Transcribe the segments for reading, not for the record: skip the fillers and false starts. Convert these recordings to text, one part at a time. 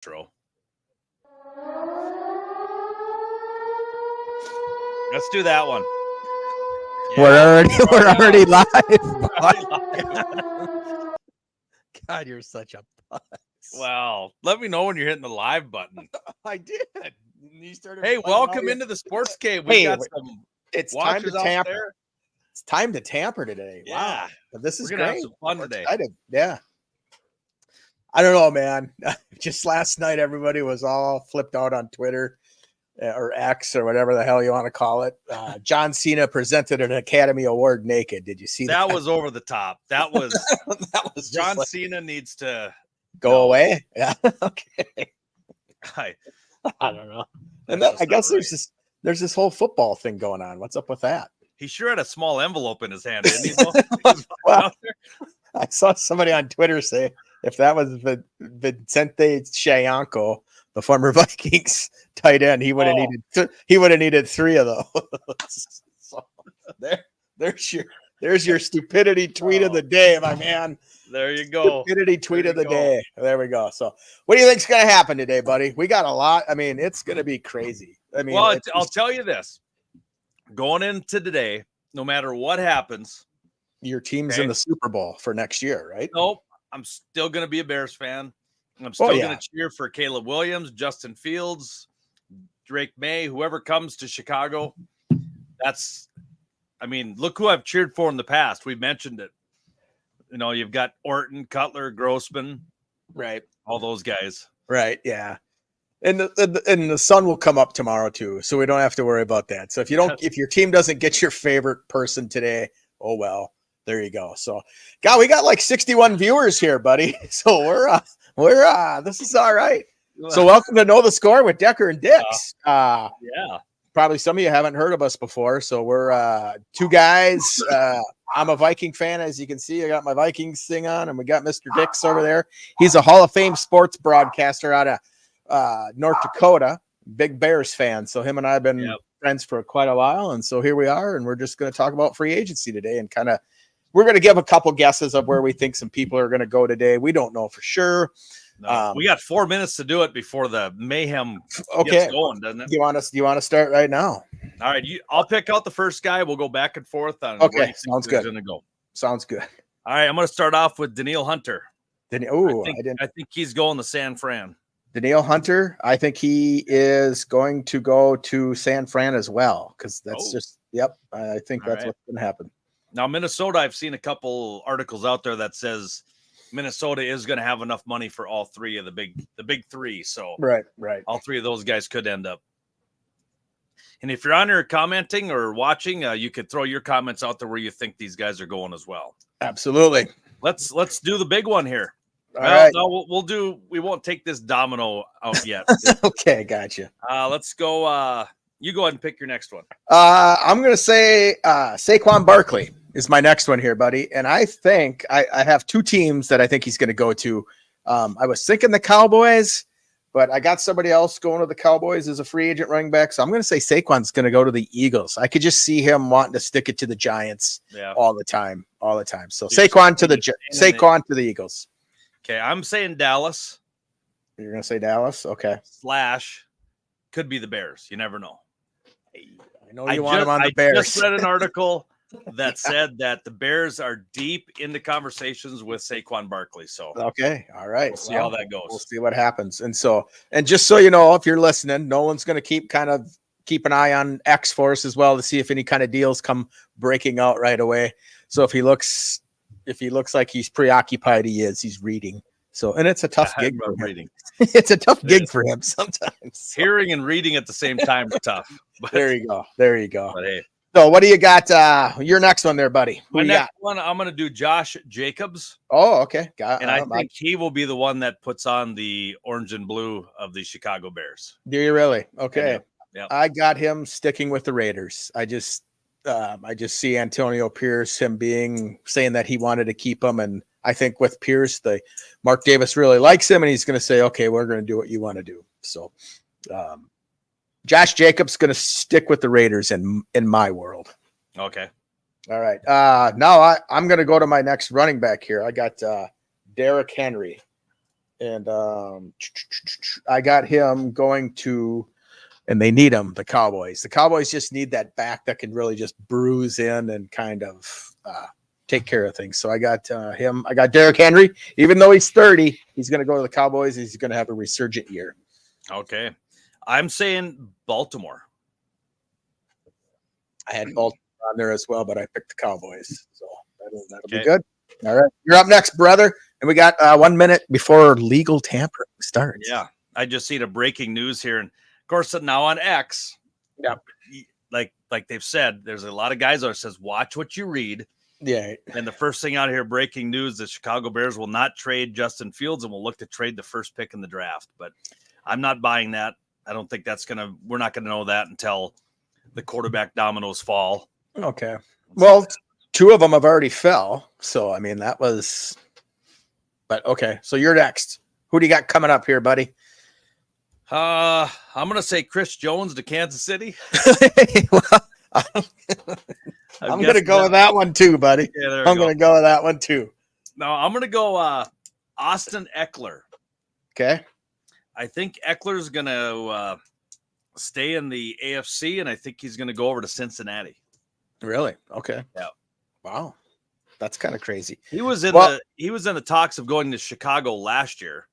intro. Let's do that one. Yeah, we're already live. God, you're such a puss. Well, let me know when you're hitting the live button. I did. You started. Hey, welcome into the Sports Cave. We got some. It's time to tamper. There. It's time to tamper today. Yeah. Wow, but this is We're gonna great. have some fun today. Excited. Yeah. I don't know, man. Just last night, everybody was all flipped out on Twitter or X or whatever the hell you want to call it. John Cena presented an Academy Award naked. Did you see that? That was over the top. That was that was John Cena needs to go away. Yeah. Okay. I don't know. And I guess there's this whole football thing going on. What's up with that? He sure had a small envelope in his hand, didn't he? Well, I saw somebody on Twitter say if that was Vicente Shayanko, the former Vikings tight end, he would have needed three of those. So there's your stupidity tweet of the day, my man. There you go. Stupidity tweet of the day. There we go. So what do you think's going to happen today, buddy? We got a lot. I mean, it's going to be crazy. I mean, well, I'll tell you this. Going into today, no matter what happens, your team's in the Super Bowl for next year, right? Nope. I'm still going to be a Bears fan. I'm still going to cheer for Caleb Williams, Justin Fields, Drake May, whoever comes to Chicago. Look who I've cheered for in the past. We mentioned it. You know, you've got Orton, Cutler, Grossman, right? All those guys, right? Yeah. And the sun will come up tomorrow too, so we don't have to worry about that. So if your team doesn't get your favorite person today, oh well, there you go. So, God, we got like 61 viewers here, buddy. So we're this is all right. So welcome to Know the Score with Decker and Dix. Yeah, probably some of you haven't heard of us before. So we're two guys. I'm a Viking fan, as you can see. I got my Vikings thing on, and we got Mr. Dix over there. He's a Hall of Fame sports broadcaster out of North Dakota, big Bears fan. So him and I have been friends for quite a while. And so here we are, and we're just going to talk about free agency today and we're going to give a couple guesses of where we think some people are going to go today. We don't know for sure. No, we got 4 minutes to do it before the mayhem gets going, doesn't it? Do you want to start right now? All right. I'll pick out the first guy. We'll go back and forth on okay. Sounds good. Sounds good. All right. I'm going to start off with Danielle Hunter. I think he's going to San Fran. Danielle Hunter, I think he is going to go to San Fran as well, because that's I think that's what's going to happen. Now, Minnesota, I've seen a couple articles out there that says Minnesota is going to have enough money for all three of the big three. So right. All three of those guys could end up. And if you're on here commenting or watching, you could throw your comments out there where you think these guys are going as well. Absolutely. Let's do the big one here. All right. No, we won't take this domino out yet. Okay, gotcha. Let's go. You go ahead and pick your next one. I'm going to say Saquon Barkley is my next one here, buddy. And I think I have two teams that I think he's going to go to. I was thinking the Cowboys, but I got somebody else going to the Cowboys as a free agent running back. So I'm going to say Saquon's going to go to the Eagles. I could just see him wanting to stick it to the Giants all the time. So Saquon to the Eagles. Okay, I'm saying Dallas. You're going to say Dallas? Okay. / could be the Bears. You never know. I know you want him on the Bears. I just read an article that said that the Bears are deep into conversations with Saquon Barkley. So okay, all right. We'll see how that goes. We'll see what happens. And just so you know, if you're listening, Nolan's going to keep an eye on X for us as well to see if any kind of deals come breaking out right away. So if he looks like he's preoccupied, he's reading. So, and it's a tough gig for him. Reading. It's a tough gig for him sometimes. Hearing and reading at the same time is tough. But, there you go. But hey. So what do you got? Your next one there, buddy. My next one, I'm going to do Josh Jacobs. Oh, okay. I think he will be the one that puts on the orange and blue of the Chicago Bears. Do you really? Okay. Yeah. I got him sticking with the Raiders. I just see Antonio Pierce, saying that he wanted to keep him. And I think with Pierce, Mark Davis really likes him, and he's going to say, okay, we're going to do what you want to do. So, Josh Jacobs going to stick with the Raiders in my world. Okay. All right. Now I'm going to go to my next running back here. I got Derrick Henry. And I got him going to, and they need him, the Cowboys. The Cowboys just need that back that can really just bruise in and kind of take care of things. So I got him. I got Derrick Henry. Even though he's 30, he's going to go to the Cowboys. He's going to have a resurgent year. Okay. I'm saying Baltimore. I had Baltimore on there as well, but I picked the Cowboys. So that'll be good. All right. You're up next, brother. And we got 1 minute before legal tampering starts. Yeah. I just seen a breaking news here. And of course, now on X, like they've said, there's a lot of guys that says, watch what you read. Yeah. And the first thing out here, breaking news, the Chicago Bears will not trade Justin Fields and will look to trade the first pick in the draft. But I'm not buying that. I don't think we're not going to know that until the quarterback dominoes fall. Okay. Well, 2 of them have already fell. So, I mean, but okay. So you're next. Who do you got coming up here, buddy? I'm going to say Chris Jones to Kansas City. I'm going to go with that one too, buddy. Yeah, I'm going to go with that one too. No, I'm going to go Austin Eckler. Okay. I think Eckler's going to stay in the AFC, and I think he's going to go over to Cincinnati. Really? Okay. Yeah. Wow. That's kind of crazy. He was in the talks of going to Chicago last year.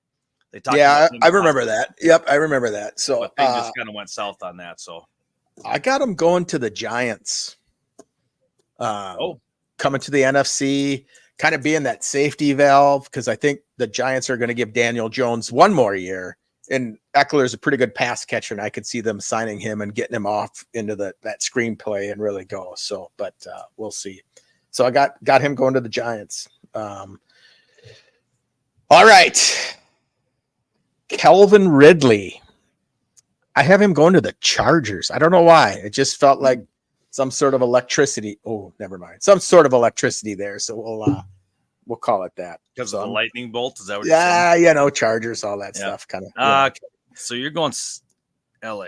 They talked. Yeah, I remember that. Yep, I remember that. So but they just kind of went south on that. So I got him going to the Giants. Coming to the NFC, kind of being that safety valve, because I think the Giants are going to give Daniel Jones 1 more year. And Eckler is a pretty good pass catcher, and I could see them signing him and getting him off into that screenplay and really go. So, but we'll see. So I got him going to the Giants. All right. Calvin Ridley. I have him going to the Chargers. I don't know why. It just felt like some sort of electricity. Oh, never mind. Some sort of electricity there. So we'll call it that. Because of the lightning bolt? Is that what you're saying? Yeah, Chargers, all that stuff. Kind of. So you're going LA.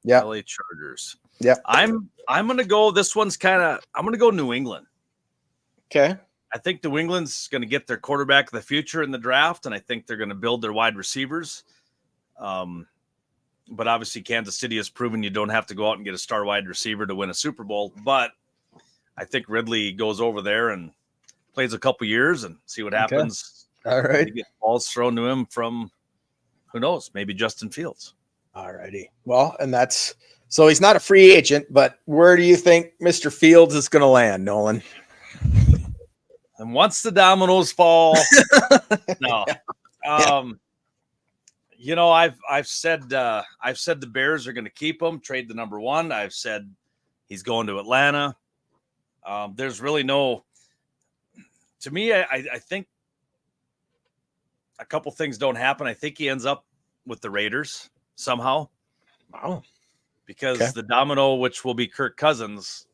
Yeah. LA Chargers. Yeah. I'm gonna go. This one's I'm gonna go New England. Okay. I think New England's gonna get their quarterback of the future in the draft, and I think they're gonna build their wide receivers. But obviously Kansas City has proven you don't have to go out and get a star wide receiver to win a Super Bowl. But I think Ridley goes over there and plays a couple years and see what happens. Okay. All right. Get balls thrown to him from, who knows, maybe Justin Fields. All righty. Well, and so he's not a free agent, but where do you think Mr. Fields is going to land, Nolan? And once the dominoes fall, no. You know, I've said the Bears are going to keep him, trade the number 1. I've said he's going to Atlanta. There's really no. To me, I think a couple things don't happen. I think he ends up with the Raiders somehow. Wow. Because the domino, which will be Kirk Cousins,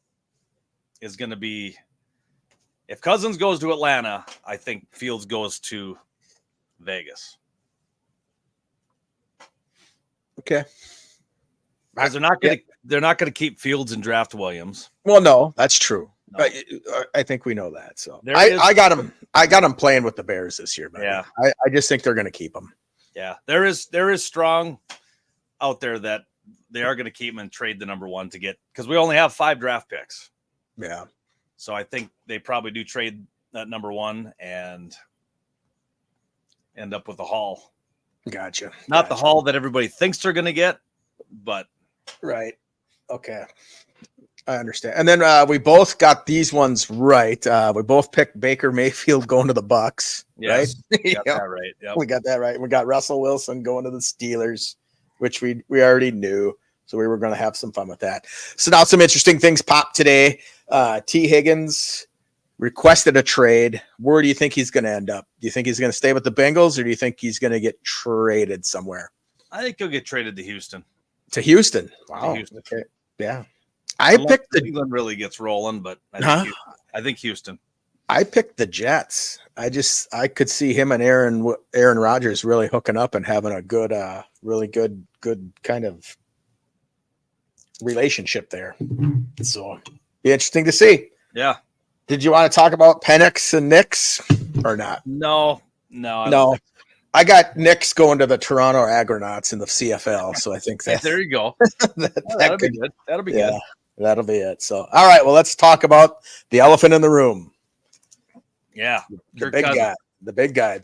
is going to be. If Cousins goes to Atlanta, I think Fields goes to Vegas. Okay. Because they're not going to keep Fields and draft Williams. Well, no, that's true. No. I think we know that. So I got him playing with the Bears this year, buddy. Yeah. I just think they're going to keep him. Yeah. There is strong out there that they are going to keep him and trade the number 1 to get, because we only have 5 draft picks. Yeah. So I think they probably do trade that number 1 and end up with a haul. Gotcha. Not the haul that everybody thinks they're going to get, but. Right. Okay. I understand. And then we both got these ones right. We both picked Baker Mayfield going to the Bucks. Yes, right? We got that right. Yep. We got that right. We got Russell Wilson going to the Steelers, which we already knew. So we were going to have some fun with that. So now some interesting things popped today. T. Higgins requested a trade. Where do you think he's going to end up? Do you think he's going to stay with the Bengals, or do you think he's going to get traded somewhere? I think he'll get traded to Houston. To Houston. Wow. To Houston. Okay. Yeah. I picked England really gets rolling, but I think Houston. I picked the Jets. I could see him and Aaron Rodgers really hooking up and having a good, really good kind of relationship there. So be interesting to see. Yeah. Did you want to talk about Penix and Nix or not? No. I got Knicks going to the Toronto Agronauts in the CFL, so I think that There you go. that Be could, good. That'll be yeah, good. that'll be it. So, all right, well, let's talk about the elephant in the room. Yeah. The Kirk big Cousins. guy,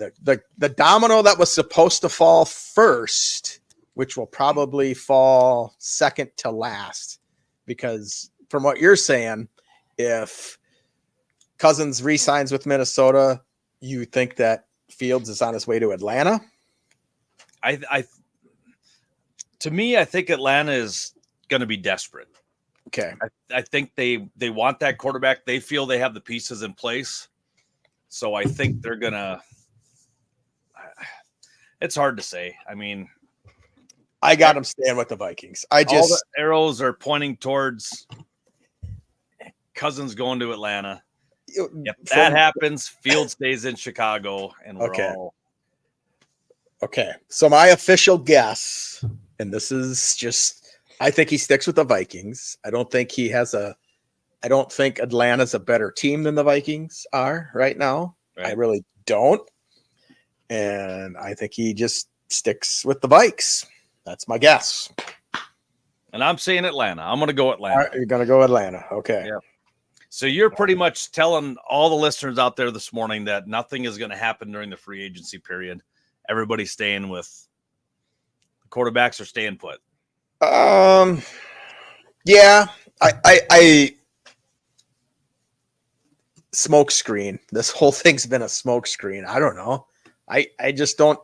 the domino that was supposed to fall first, which will probably fall second to last, because from what you're saying, if Cousins re-signs with Minnesota, you think that Fields is on his way to Atlanta? To me, I think Atlanta is going to be desperate. Okay. I think they want that quarterback. They feel they have the pieces in place. So I think they're going to – it's hard to say. I mean – I got him staying with the Vikings. all the arrows are pointing towards Cousins going to Atlanta. If that happens, Field stays in Chicago, and we're all okay. So my official guess, and this is just, I think he sticks with the Vikings. I don't think Atlanta's a better team than the Vikings are right now. Right. I really don't. And I think he just sticks with the Vikes. That's my guess. And I'm saying Atlanta. I'm going to go Atlanta. All right, you're going to go Atlanta. Okay. Yeah. So you're pretty much telling all the listeners out there this morning that nothing is going to happen during the free agency period. Everybody's staying with the quarterbacks or staying put. Yeah, I smoke screen. This whole thing's been a smoke screen. I don't know. I just don't.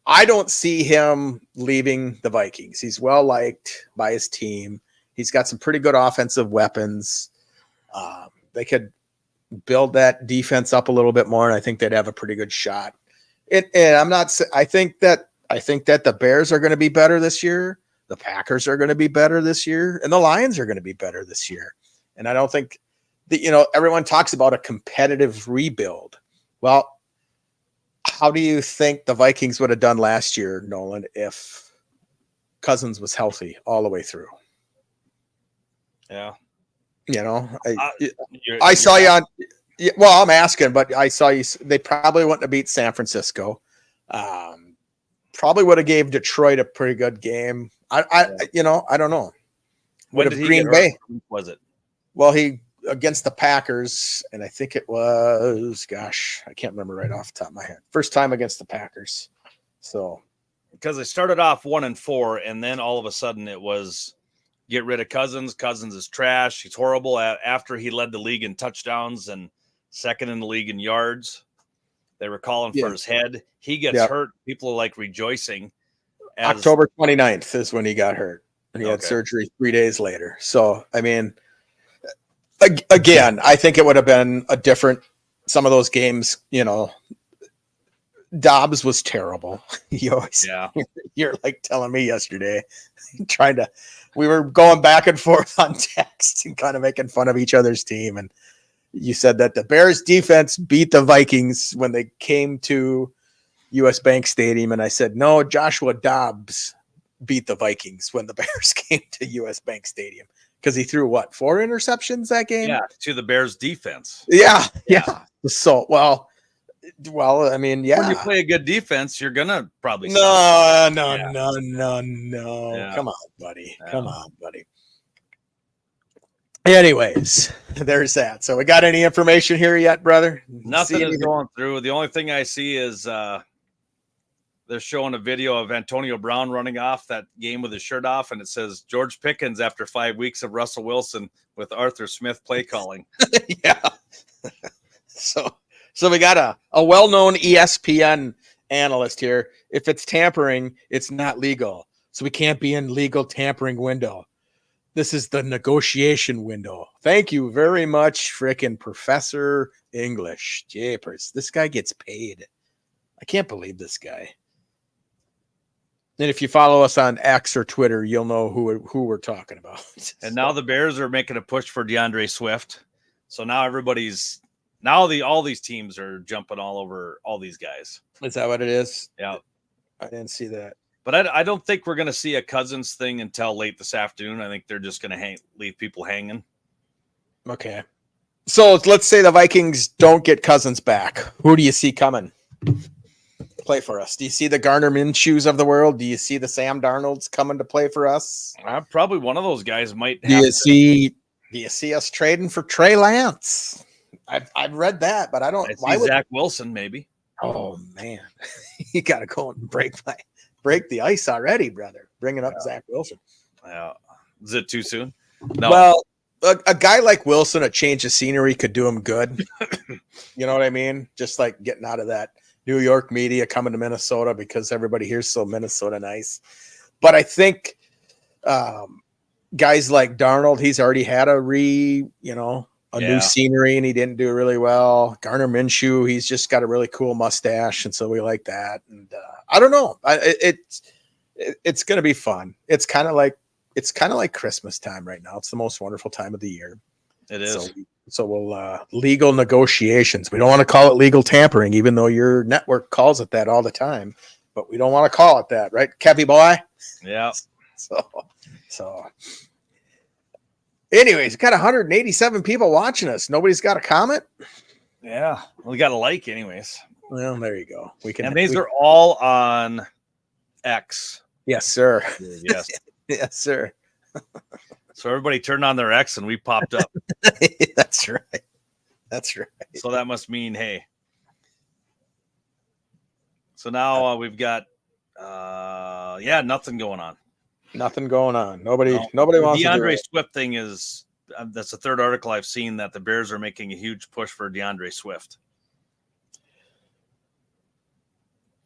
I don't see him leaving the Vikings. He's well liked by his team. He's got some pretty good offensive weapons. They could build that defense up a little bit more, and I think they'd have a pretty good shot. And I'm not. I think that the Bears are going to be better this year. The Packers are going to be better this year, and the Lions are going to be better this year. And I don't think that, everyone talks about a competitive rebuild. Well, how do you think the Vikings would have done last year, Nolan, if Cousins was healthy all the way through? Yeah. I saw you on. Well, I'm asking, but I saw you. They probably wouldn't have beat San Francisco. Probably would have gave Detroit a pretty good game. I don't know. When did Green Bay? Was it? Well, he against the Packers, and I think it was, I can't remember right off the top of my head. First time against the Packers. So, because they started off 1-4, and then all of a sudden it was get rid of Cousins. Cousins is trash. He's horrible. After he led the league in touchdowns and second in the league in yards, they were calling for his head. He gets hurt. People are like rejoicing. October 29th is when he got hurt, and he had surgery 3 days later. So, I mean, again, I think it would have been a different, some of those games, Dobbs was terrible. You're like telling me yesterday, we were going back and forth on text and kind of making fun of each other's team. And you said that the Bears defense beat the Vikings when they came to US Bank Stadium. And I said, no, Joshua Dobbs beat the Vikings when the Bears came to US Bank Stadium. Because he threw 4 interceptions that game? Yeah, to the Bears defense. Yeah. So, well, I mean, yeah. When you play a good defense, you're gonna probably no. Yeah. Come on, buddy. Come on, buddy. Anyways, there's that. So we got any information here yet, brother? Nothing is going through. The only thing I see is they're showing a video of Antonio Brown running off that game with his shirt off, and it says George Pickens after 5 weeks of Russell Wilson with Arthur Smith play calling. Yeah. So we got a well-known ESPN analyst here. If it's tampering, it's not legal. So we can't be in legal tampering window. This is the negotiation window. Thank you very much, frickin' Professor English. Japers. This guy gets paid. I can't believe this guy. And if you follow us on X or Twitter, you'll know who we're talking about. And now the Bears are making a push for DeAndre Swift. So now all these teams are jumping all over all these guys. Is that what it is? Yeah. I didn't see that. But I don't think we're going to see a Cousins thing until late this afternoon. I think they're just going to leave people hanging. Okay. So let's say the Vikings don't get Cousins back. Who do you see coming? play for us? Do you see the Gardner Minshews of the world? Do you see the Sam Darnolds coming to play for us? Probably one of those guys might Do have you see? Do you see us trading for Trey Lance? I've read that, but I don't. I see Zach Wilson maybe. Oh man, you got to go and break the ice already, brother. Bringing up Zach Wilson. Is it too soon? No. Well, a guy like Wilson, a change of scenery could do him good. You know what I mean? Just like getting out of that New York media, coming to Minnesota because everybody here's so Minnesota nice. But I think guys like Darnold, he's already had new scenery, and he didn't do really well. Gardner Minshew, he's just got a really cool mustache, and so we like that. And I don't know, it's going to be fun. It's kind of like Christmas time right now. It's the most wonderful time of the year. It is. So we'll legal negotiations. We don't want to call it legal tampering, even though your network calls it that all the time. But we don't want to call it that, right, Kevy boy? Yeah. So. Anyways, got 187 people watching us. Nobody's got a comment. Yeah, we got a like, anyways. Well, there you go. And these are all on X. Yes, sir. Yes, yes, sir. So everybody turned on their X, and we popped up. That's right. That's right. So that must mean, hey. So now we've got, nothing going on. Nothing going on. Nobody wants to do DeAndre it. Swift thing is that's the third article I've seen that the Bears are making a huge push for DeAndre Swift.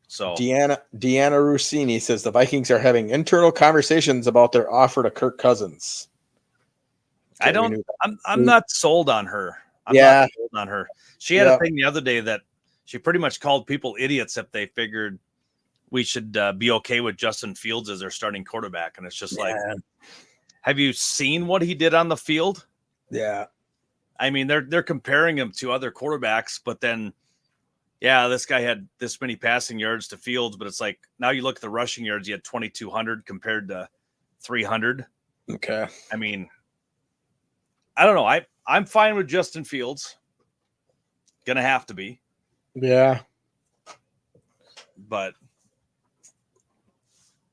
So Deanna Rossini says the Vikings are having internal conversations about their offer to Kirk Cousins. I'm not sold on her. I'm Yeah. not sold on her. She had a thing the other day that she pretty much called people idiots if they figured we should be okay with Justin Fields as their starting quarterback. And it's just like, have you seen what he did on the field? Yeah. I mean, they're comparing him to other quarterbacks, but then, this guy had this many passing yards to Fields, but it's like, now you look at the rushing yards, he had 2,200 compared to 300. Okay. I mean, I don't know. I'm fine with Justin Fields. Gonna have to be. Yeah. But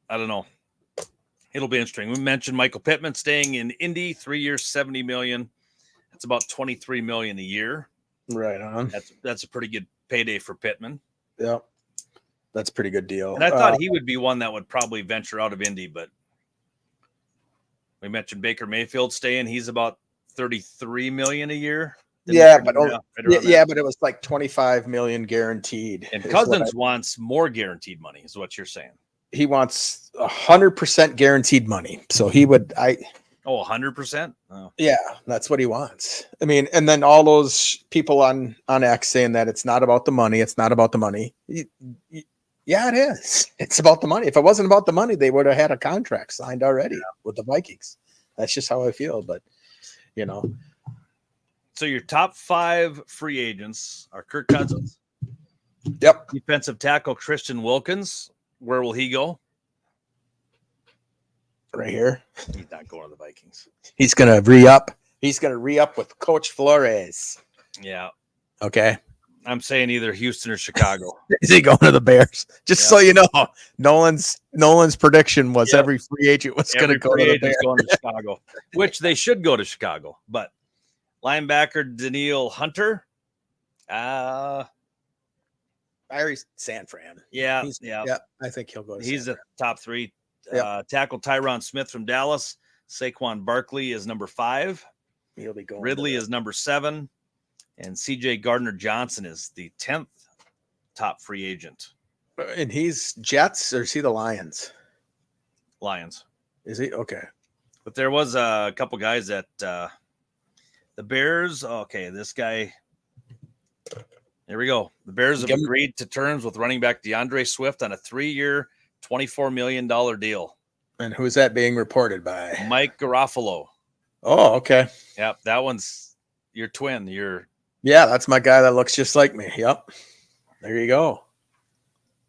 I don't know. It'll be interesting. We mentioned Michael Pittman staying in Indy, 3 years, $70 million. That's about $23 million a year. Right on. That's a pretty good payday for Pittman. Yeah. That's a pretty good deal. And I thought he would be one that would probably venture out of Indy, but we mentioned Baker Mayfield staying. He's about $33 million a year. But it was like 25 million guaranteed. And Cousins wants more guaranteed money, is what you're saying. He wants 100% guaranteed money. So he would 100%? Oh. Yeah, that's what he wants. I mean, and then all those people on X saying that it's not about the money. It's not about the money. Yeah, it is. It's about the money. If it wasn't about the money, they would have had a contract signed already with the Vikings. That's just how I feel. But, So your top 5 free agents are Kirk Cousins. Yep. Defensive tackle Christian Wilkins. Where will he go? Right here. He's not going to the Vikings. He's going to re-up. He's going to re-up with Coach Flores. Yeah. Okay. I'm saying either Houston or Chicago. Is he going to the Bears? Just so you know, Nolan's prediction was every free agent was going to go to the Bears. Going to Chicago, which they should go to Chicago. But linebacker Danielle Hunter. Larry San Fran. Yeah. I think he'll go to He's the top 3. Tackle Tyron Smith from Dallas. Saquon Barkley is number 5. He'll be going. Ridley is number 7. And CJ Gardner-Johnson is the 10th top free agent. And he's Jets, or is he the Lions? Lions. Is he? Okay. But there was a couple guys that the Bears. Okay, this guy. There we go. The Bears have agreed to terms with running back DeAndre Swift on a 3-year, $24 million deal. And who's that being reported by? Mike Garofalo. Oh, okay. Yep, that one's your twin. Yeah, that's my guy that looks just like me. Yep. There you go.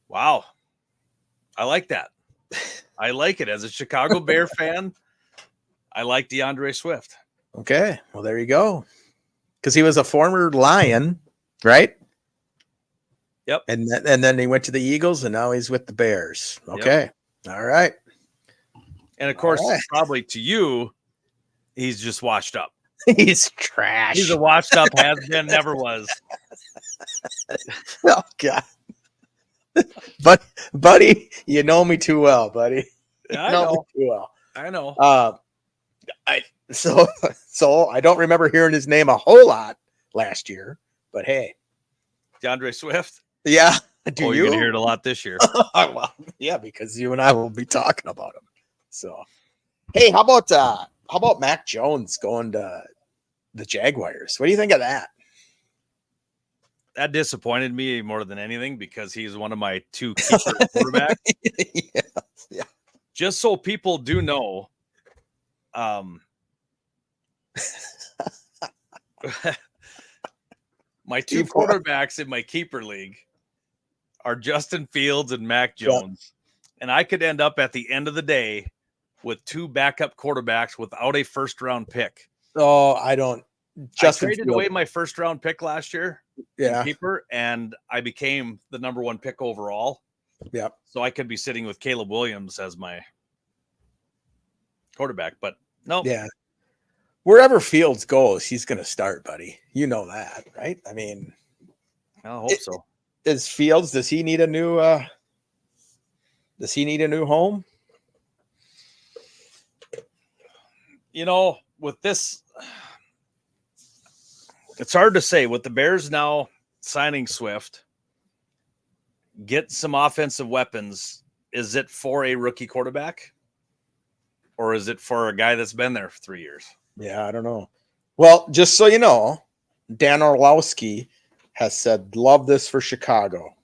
Wow. I like that. I like it. As a Chicago Bear fan, I like DeAndre Swift. Okay. Well, there you go. Because he was a former Lion, right? Yep. And then he went to the Eagles, and now he's with the Bears. Okay. All right. And of course, right. probably to you, he's just washed up. He's trash. He's a washed up, has been, never was. Oh God. But buddy, you know me too well, buddy. Yeah, You know me too well. I know. So I don't remember hearing his name a whole lot last year, but hey. DeAndre Swift. Yeah. You're gonna hear it a lot this year. Well, yeah, because you and I will be talking about him. So hey, how about Mac Jones going to the Jaguars? What do you think of that? That disappointed me more than anything because he's one of my two keeper quarterbacks. Yeah. Just so people do know, my two quarterbacks in my keeper league are Justin Fields and Mac Jones. Yeah. And I could end up at the end of the day with two backup quarterbacks without a first-round pick. Oh, I don't. Justin traded away my first-round pick last year. Yeah. Keeper, and I became the number one pick overall. Yeah. So I could be sitting with Caleb Williams as my quarterback, but no. Yeah. Wherever Fields goes, he's going to start, buddy. You know that, right? I mean, I hope so. Is Fields, does he need a new home? You know, with this, it's hard to say. With the Bears now signing Swift, get some offensive weapons, is it for a rookie quarterback? Or is it for a guy that's been there for 3 years? Yeah, I don't know. Well, just so you know, Dan Orlowski has said, love this for Chicago.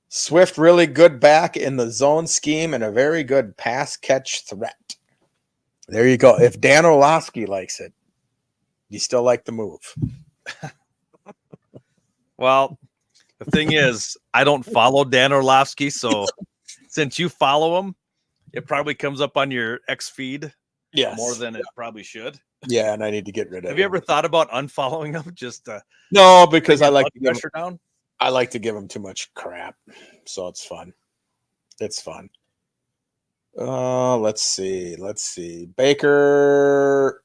Swift really good back in the zone scheme and a very good pass catch threat. There you go. If Dan Orlowski likes it, you still like the move. Well, the thing is, I don't follow Dan Orlovsky, so since you follow him, it probably comes up on your X feed more than it probably should. Yeah, and I need to get rid of it. Have you ever thought about unfollowing him? Just no, because I like to pressure down. I like to give him too much crap, so it's fun. It's fun. Let's see. Baker.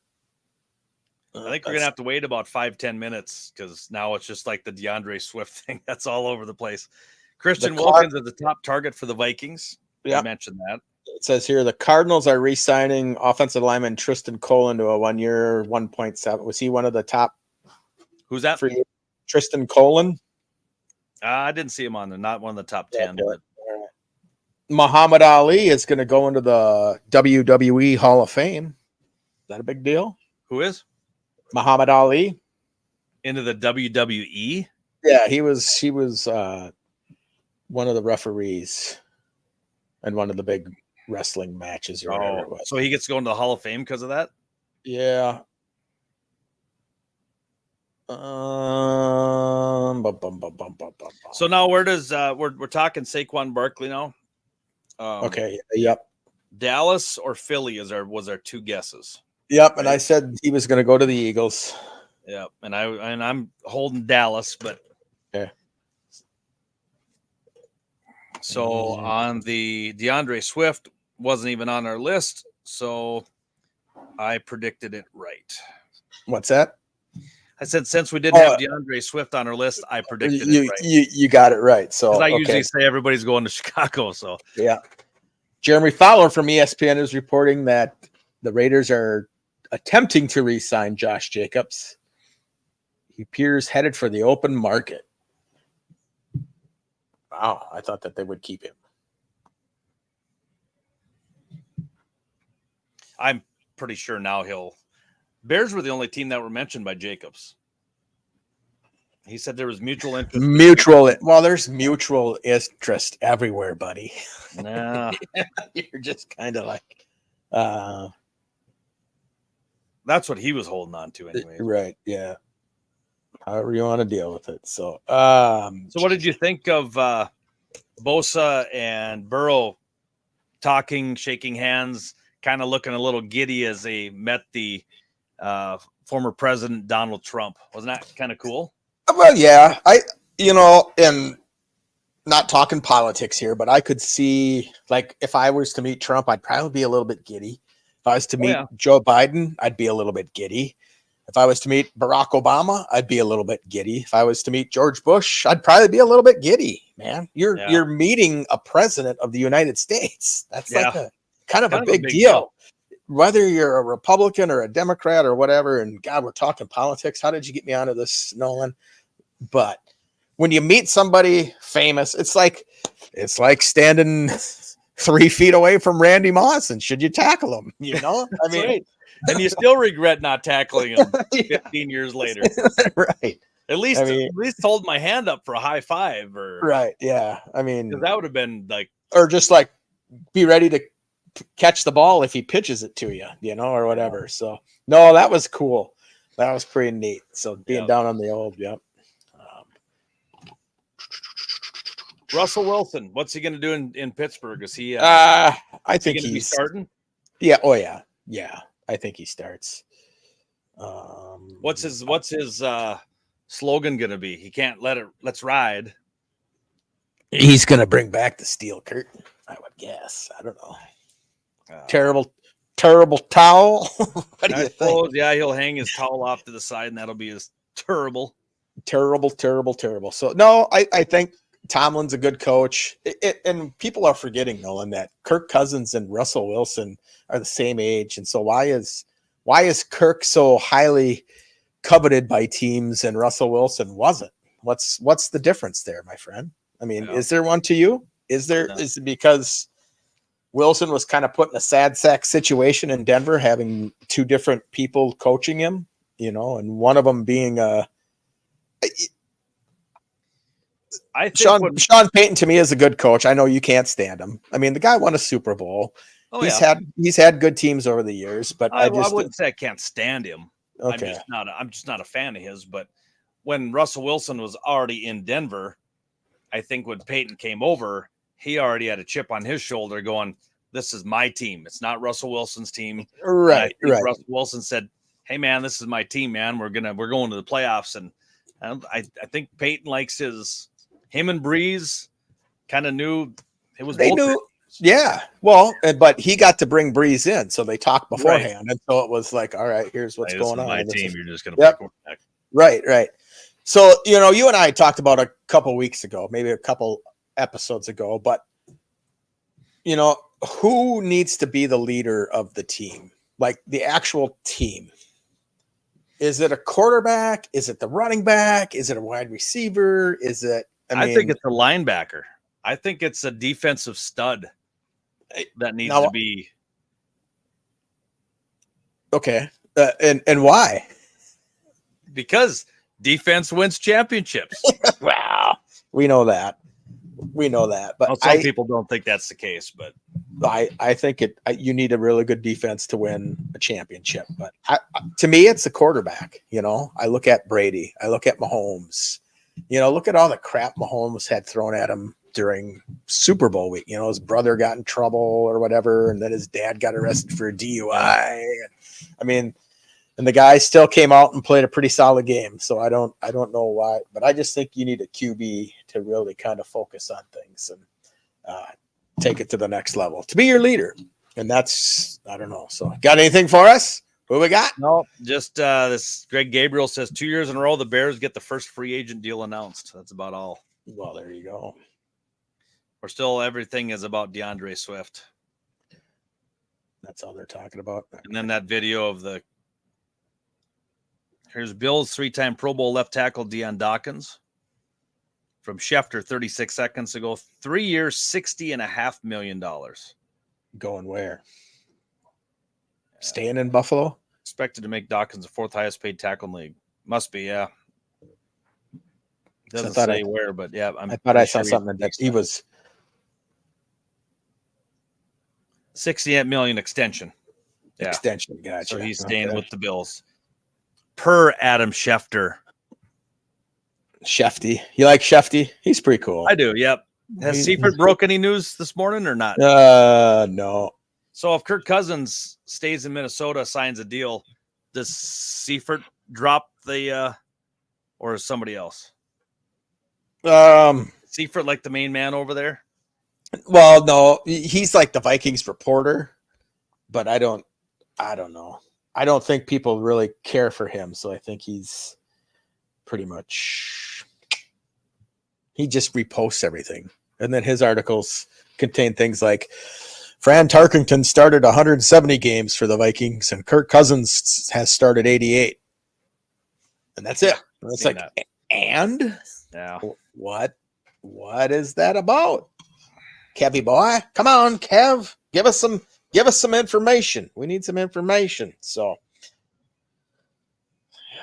I think we're gonna have to wait about 5-10 minutes because now it's just like the DeAndre Swift thing. That's all over the place. Christian Wilkins is the top target for the Vikings. Yeah, I mentioned that. It says here the Cardinals are re-signing offensive lineman Tristan Colin to a 1 year, 1.7. Was he one of the top? Who's that? For you? Tristan Colin. I didn't see him on there. Not one of the top 10. But... Muhammad Ali is going to go into the WWE Hall of Fame. Is that a big deal? Who is? Muhammad Ali. Into the WWE? Yeah, he was one of the referees in one of the big wrestling matches or whatever it was. So he gets to go into the Hall of Fame because of that? Yeah. So now where does we're talking Saquon Barkley now? Okay. Yep. Dallas or Philly was our two guesses. Yep. And I said he was going to go to the Eagles. Yep. And I'm holding Dallas, but okay. So on the DeAndre Swift wasn't even on our list, so I predicted it right. What's that? I said since we didn't have DeAndre Swift on our list, I predicted it right. You got it right. So I usually say everybody's going to Chicago. So yeah. Jeremy Fowler from ESPN is reporting that the Raiders are attempting to re-sign Josh Jacobs. He appears headed for the open market. Wow, I thought that they would keep him. I'm pretty sure now Bears were the only team that were mentioned by Jacobs. He said there was mutual interest. Well, there's mutual interest everywhere, buddy. Nah. You're just kind of like that's what he was holding on to anyway. Right, yeah. However you want to deal with it. So so what did you think of Bosa and Burrow talking, shaking hands, kind of looking a little giddy as they met the former president Donald Trump? Wasn't that kind of cool? Well, yeah. and not talking politics here, but I could see, like, if I was to meet Trump, I'd probably be a little bit giddy. If I was to meet Joe Biden, I'd be a little bit giddy. If I was to meet Barack Obama, I'd be a little bit giddy. If I was to meet George Bush, I'd probably be a little bit giddy, man. You're meeting a president of the United States. That's like a kind of a big deal. Whether you're a Republican or a Democrat or whatever, and God, we're talking politics. How did you get me onto this, Nolan? But when you meet somebody famous, it's like standing 3 feet away from Randy Moss, and should you tackle him? I mean, right. And you still regret not tackling him 15 years later. Right. At least hold my hand up for a high five, or right. Yeah. I mean, that would have been like, or just like be ready to catch the ball if he pitches it to you, or whatever. So no, that was cool. That was pretty neat. So being down on the old, Russell Wilson, what's he going to do in Pittsburgh? Is he? I think he's starting. Yeah. Oh yeah. Yeah. I think he starts. What's his slogan going to be? He can't let's ride. He's going to bring back the steel curtain, I would guess. I don't know. Terrible towel. What do you think? Yeah, he'll hang his towel off to the side, and that'll be his terrible. So no, I think Tomlin's a good coach, and people are forgetting, Nolan, that Kirk Cousins and Russell Wilson are the same age, and so why is Kirk so highly coveted by teams and Russell Wilson wasn't? What's the difference there, my friend? I mean, is there one to you? Is it because Wilson was kind of put in a sad sack situation in Denver, having two different people coaching him, and one of them being I think Sean Payton to me is a good coach. I know you can't stand him. I mean, the guy won a Super Bowl. He's had good teams over the years, but I wouldn't say I can't stand him. Okay. I'm just not a fan of his. But when Russell Wilson was already in Denver, I think when Payton came over, he already had a chip on his shoulder going, this is my team. It's not Russell Wilson's team. Right. Russell Wilson said, hey man, this is my team, man. We're going to the playoffs. And I think Payton likes him and Breeze kind of knew it was. They knew. Yeah. Well, but he got to bring Breeze in. So they talked beforehand. Right. And so it was like, all right, here's what's going on. My team. You're just going to play quarterback. Right. So, you and I talked about a couple weeks ago, maybe a couple episodes ago, but who needs to be the leader of the team? Like the actual team. Is it a quarterback? Is it the running back? Is it a wide receiver? Is it? I think it's a linebacker. I think it's a defensive stud that needs to be. Okay. And why? Because defense wins championships. Wow. We know that. But some people don't think that's the case, but I think you need a really good defense to win a championship. But to me, it's the quarterback. I look at Brady. I look at Mahomes. Look at all the crap Mahomes had thrown at him during Super Bowl week. His brother got in trouble or whatever, and then his dad got arrested for a DUI. I mean, and the guy still came out and played a pretty solid game. So I don't know why, but I just think you need a QB to really kind of focus on things and take it to the next level, to be your leader. And that's, I don't know. So got anything for us? Who we got? No, just this Greg Gabriel says 2 years in a row, the Bears get the first free agent deal announced. That's about all. Well, there you go. Everything is about DeAndre Swift. That's all they're talking about. And then that video of here's Bills 3-time Pro Bowl left tackle Deion Dawkins from Schefter 36 seconds ago. 3 years, $60.5 million. Going where? Staying in Buffalo? Expected to make Dawkins the fourth highest paid tackle in the league. Must be, yeah. Doesn't say where, but yeah. I thought I saw something that he was $68 million extension. Yeah. Extension, gotcha. So he's staying with the Bills. Per Adam Schefter. Shefty. You like Shefty? He's pretty cool. I do, yep. Has Seifert broke any news this morning or not? No. So if Kirk Cousins stays in Minnesota, signs a deal, does Seifert drop the or is somebody else? Seifert like the main man over there? Well, no, he's like the Vikings reporter, but I don't know. I don't think people really care for him, so I think he's pretty much he just reposts everything. And then his articles contain things like Fran Tarkenton started 170 games for the Vikings and Kirk Cousins has started 88. And that's it. And it's like, that. and Yeah. what is that about? Kevy boy, come on, Kev, give us some information. We need some information. So,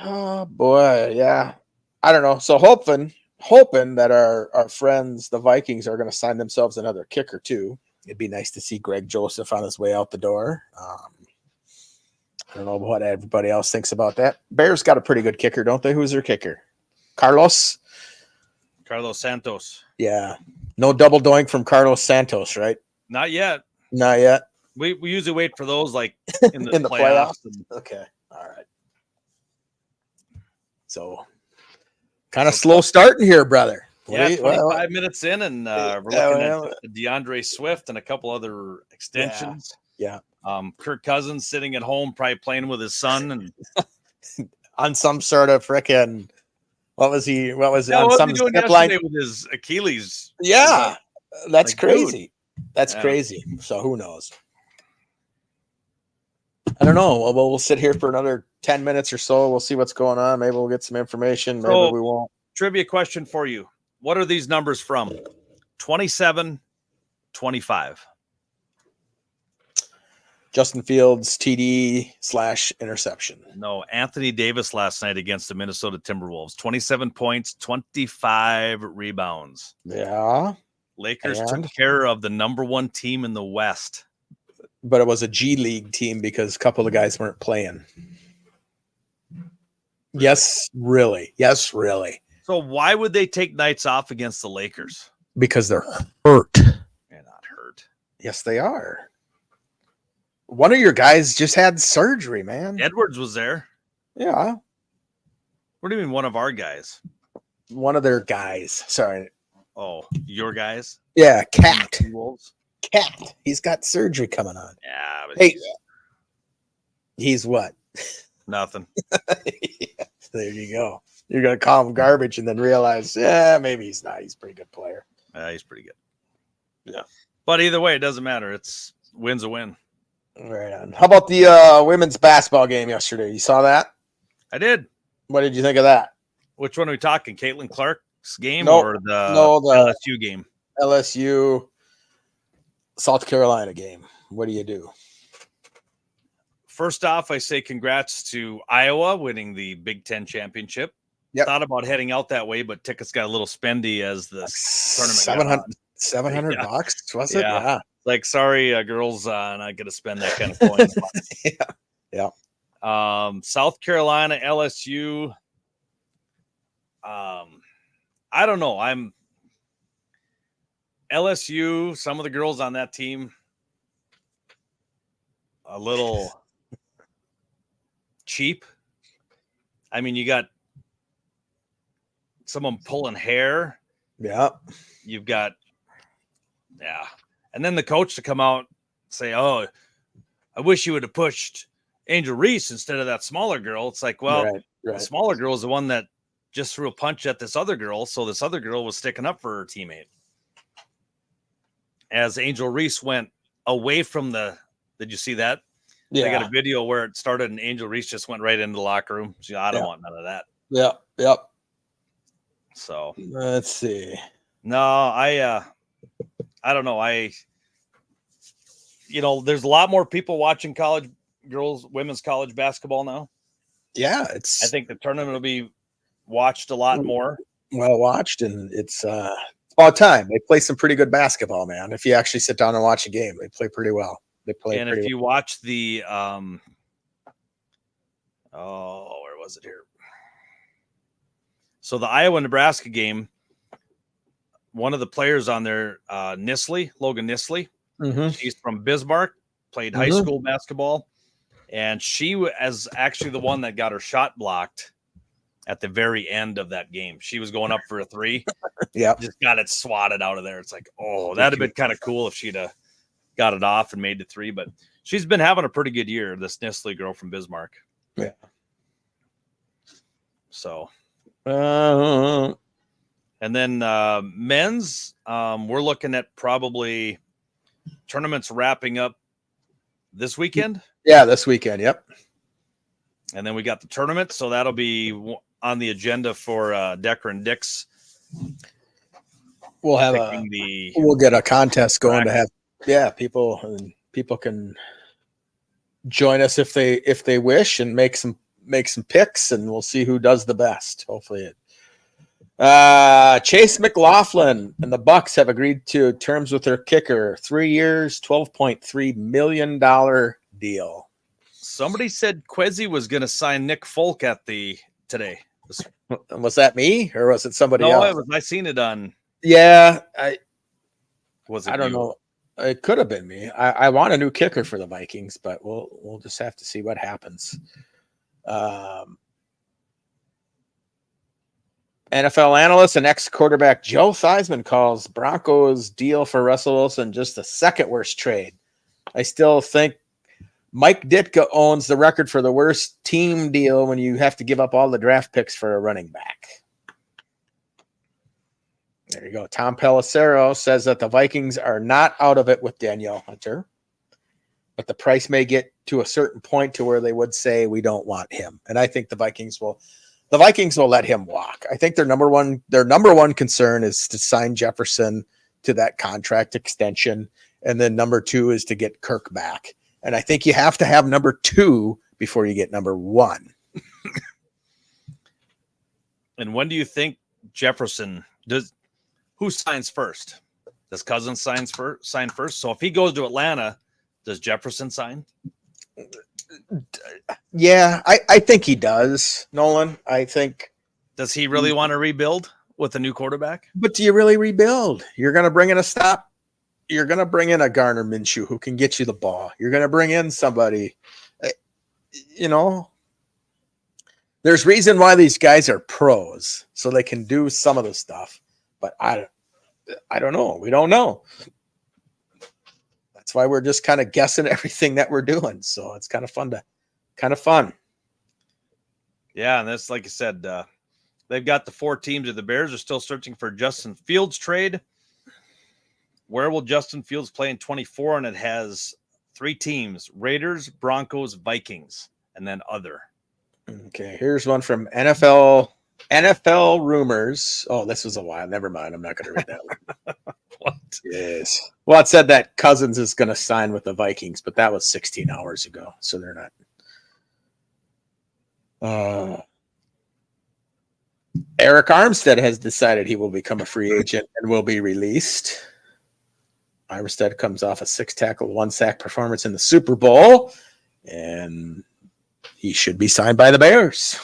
oh boy, yeah, I don't know. So hoping that our friends, the Vikings, are going to sign themselves another kicker too. It'd be nice to see Greg Joseph on his way out the door. I don't know what everybody else thinks about that. Bears got a pretty good kicker, don't they? Who's their kicker? Carlos Santos. Yeah. No double doink from Carlos Santos, right? Not yet. Not yet. We usually wait for those like in the, In the playoffs. Okay. All right. So kind of slow starting here, brother. Yeah, 25 minutes in, and we're looking at DeAndre Swift and a couple other extensions. Yeah. Kirk Cousins sitting at home, probably playing with his son, and on some sort of frickin' what was he on some he doing step yesterday line with his Achilles? Yeah, that's like, crazy. That's Yeah. crazy. So who knows? I don't know. We'll sit here for another 10 minutes or so. We'll see what's going on. Maybe we'll get some information. Maybe So- we won't. Trivia question for you. What are these numbers from? 27, 25. Justin Fields TD/interception. No, Anthony Davis last night against the Minnesota Timberwolves. 27 points, 25 rebounds. Yeah, Lakers And? took care of the number one team in the West. but it was a G League team because a couple of guys weren't playing. Yes, really. Yes, really. So why would they take nights off against the Lakers? Because they're hurt. They're not hurt. Yes, they are. One of your guys just had surgery, man. Edwards was there. Yeah. What do you mean one of our guys? One of their guys. Sorry. Oh, your guys? Yeah, Cat. Wolves? Cat. He's got surgery coming on. Yeah, but Hey, he's what? nothing. Yeah, there you go. You're going to call him garbage and then realize, yeah, maybe he's not. He's a pretty good player. He's pretty good. Yeah. But either way, it doesn't matter. It's win's a win. Right on. How about the women's basketball game yesterday? You saw that? I did. What did you think of that? Which one are we talking? Caitlin Clark's game Nope. or the the LSU game? LSU South Carolina game. What do you do? First off, I say congrats to Iowa winning the Big Ten championship. Yep. Thought about heading out that way, but tickets got a little spendy as the tournament got on. 700 Yeah. bucks, was it? Yeah. Like, sorry, girls, not going to spend that kind of coin. Yeah. South Carolina, LSU. I don't know. I'm LSU. Some of the girls on that team, a little cheap. I mean, you got someone pulling hair. Yeah. You've got, yeah. And then the coach to come out and say, oh, I wish you would have pushed Angel Reese instead of that smaller girl. It's like, well, right. the smaller girl is the one that just threw a punch at this other girl. So this other girl was sticking up for her teammate. As Angel Reese went away from did you see that? Yeah. They got a video where it started and Angel Reese just went right into the locker room. She, I don't want none of that. Yep. So Let's see. no, I don't know. There's a lot more people watching women's college basketball now. Yeah, I think the tournament will be watched a lot more. well watched, and it's about time. They play some pretty good basketball, man. If you actually sit down and watch a game, they play pretty well. And if you watch the where was it here? So the Iowa-Nebraska game, one of the players on there, Logan Nisley, Mm-hmm. she's from Bismarck, played high school basketball, and she was actually the one that got her shot blocked at the very end of that game. She was going up for a 3. Yep. Just got it swatted out of there. It's like, oh, that'd have been kind of cool if she'd got it off and made the 3. But she's been having a pretty good year, this Nestle girl from Bismarck. Yeah. So. Uh, And then men's, we're looking at probably tournaments wrapping up this weekend. yeah, this weekend. Yep. And then we got the tournament. So that'll be on the agenda for Decker and Dix. We'll have we'll get a contest going to have people can join us if they wish and make some picks, and we'll see who does the best. Hopefully Chase McLaughlin and the Bucks have agreed to terms with their kicker, 3 years, $12.3 million deal. Somebody said Quezzy was going to sign Nick Folk today. Was that me or was it somebody else? I seen it on. Yeah, I don't know. It could have been me. I want a new kicker for the Vikings, but we'll just have to see what happens. NFL analyst and ex-quarterback Joe Theismann calls Broncos deal for Russell Wilson just the second worst trade. I still think Mike Ditka owns the record for the worst team deal when you have to give up all the draft picks for a running back. There you go. Tom Pelissero says that the Vikings are not out of it with Danielle Hunter, but the price may get to a certain point to where they would say we don't want him. And I think the Vikings will let him walk. I think their number one concern is to sign Jefferson to that contract extension. And then number 2 is to get Kirk back. And I think you have to have number 2 before you get number 1. And when do you think Jefferson who signs first? Does Cousins sign first? So if he goes to Atlanta, does Jefferson sign? Yeah, I think he does, Nolan. I think. Does he really want to rebuild with a new quarterback? But do you really rebuild? You're going to bring in You're going to bring in a Gardner Minshew who can get you the ball. You're going to bring in somebody, there's reason why these guys are pros, so they can do some of the stuff. But I don't know. We don't know. That's why we're just kind of guessing everything that we're doing. So it's kind of fun. Yeah, and that's like I said, they've got the 4 teams of the Bears are still searching for Justin Fields trade. Where will Justin Fields play in 24? And it has 3 teams: Raiders, Broncos, Vikings, and then other. Okay, here's one from NFL rumors. Oh, this was a while. Never mind. I'm not going to read that one. What? Yes. Well, it said that Cousins is going to sign with the Vikings, but that was 16 hours ago, so they're not. Eric Armstead has decided he will become a free agent and will be released. Armstead comes off a 6-tackle, 1-sack performance in the Super Bowl, and he should be signed by the Bears.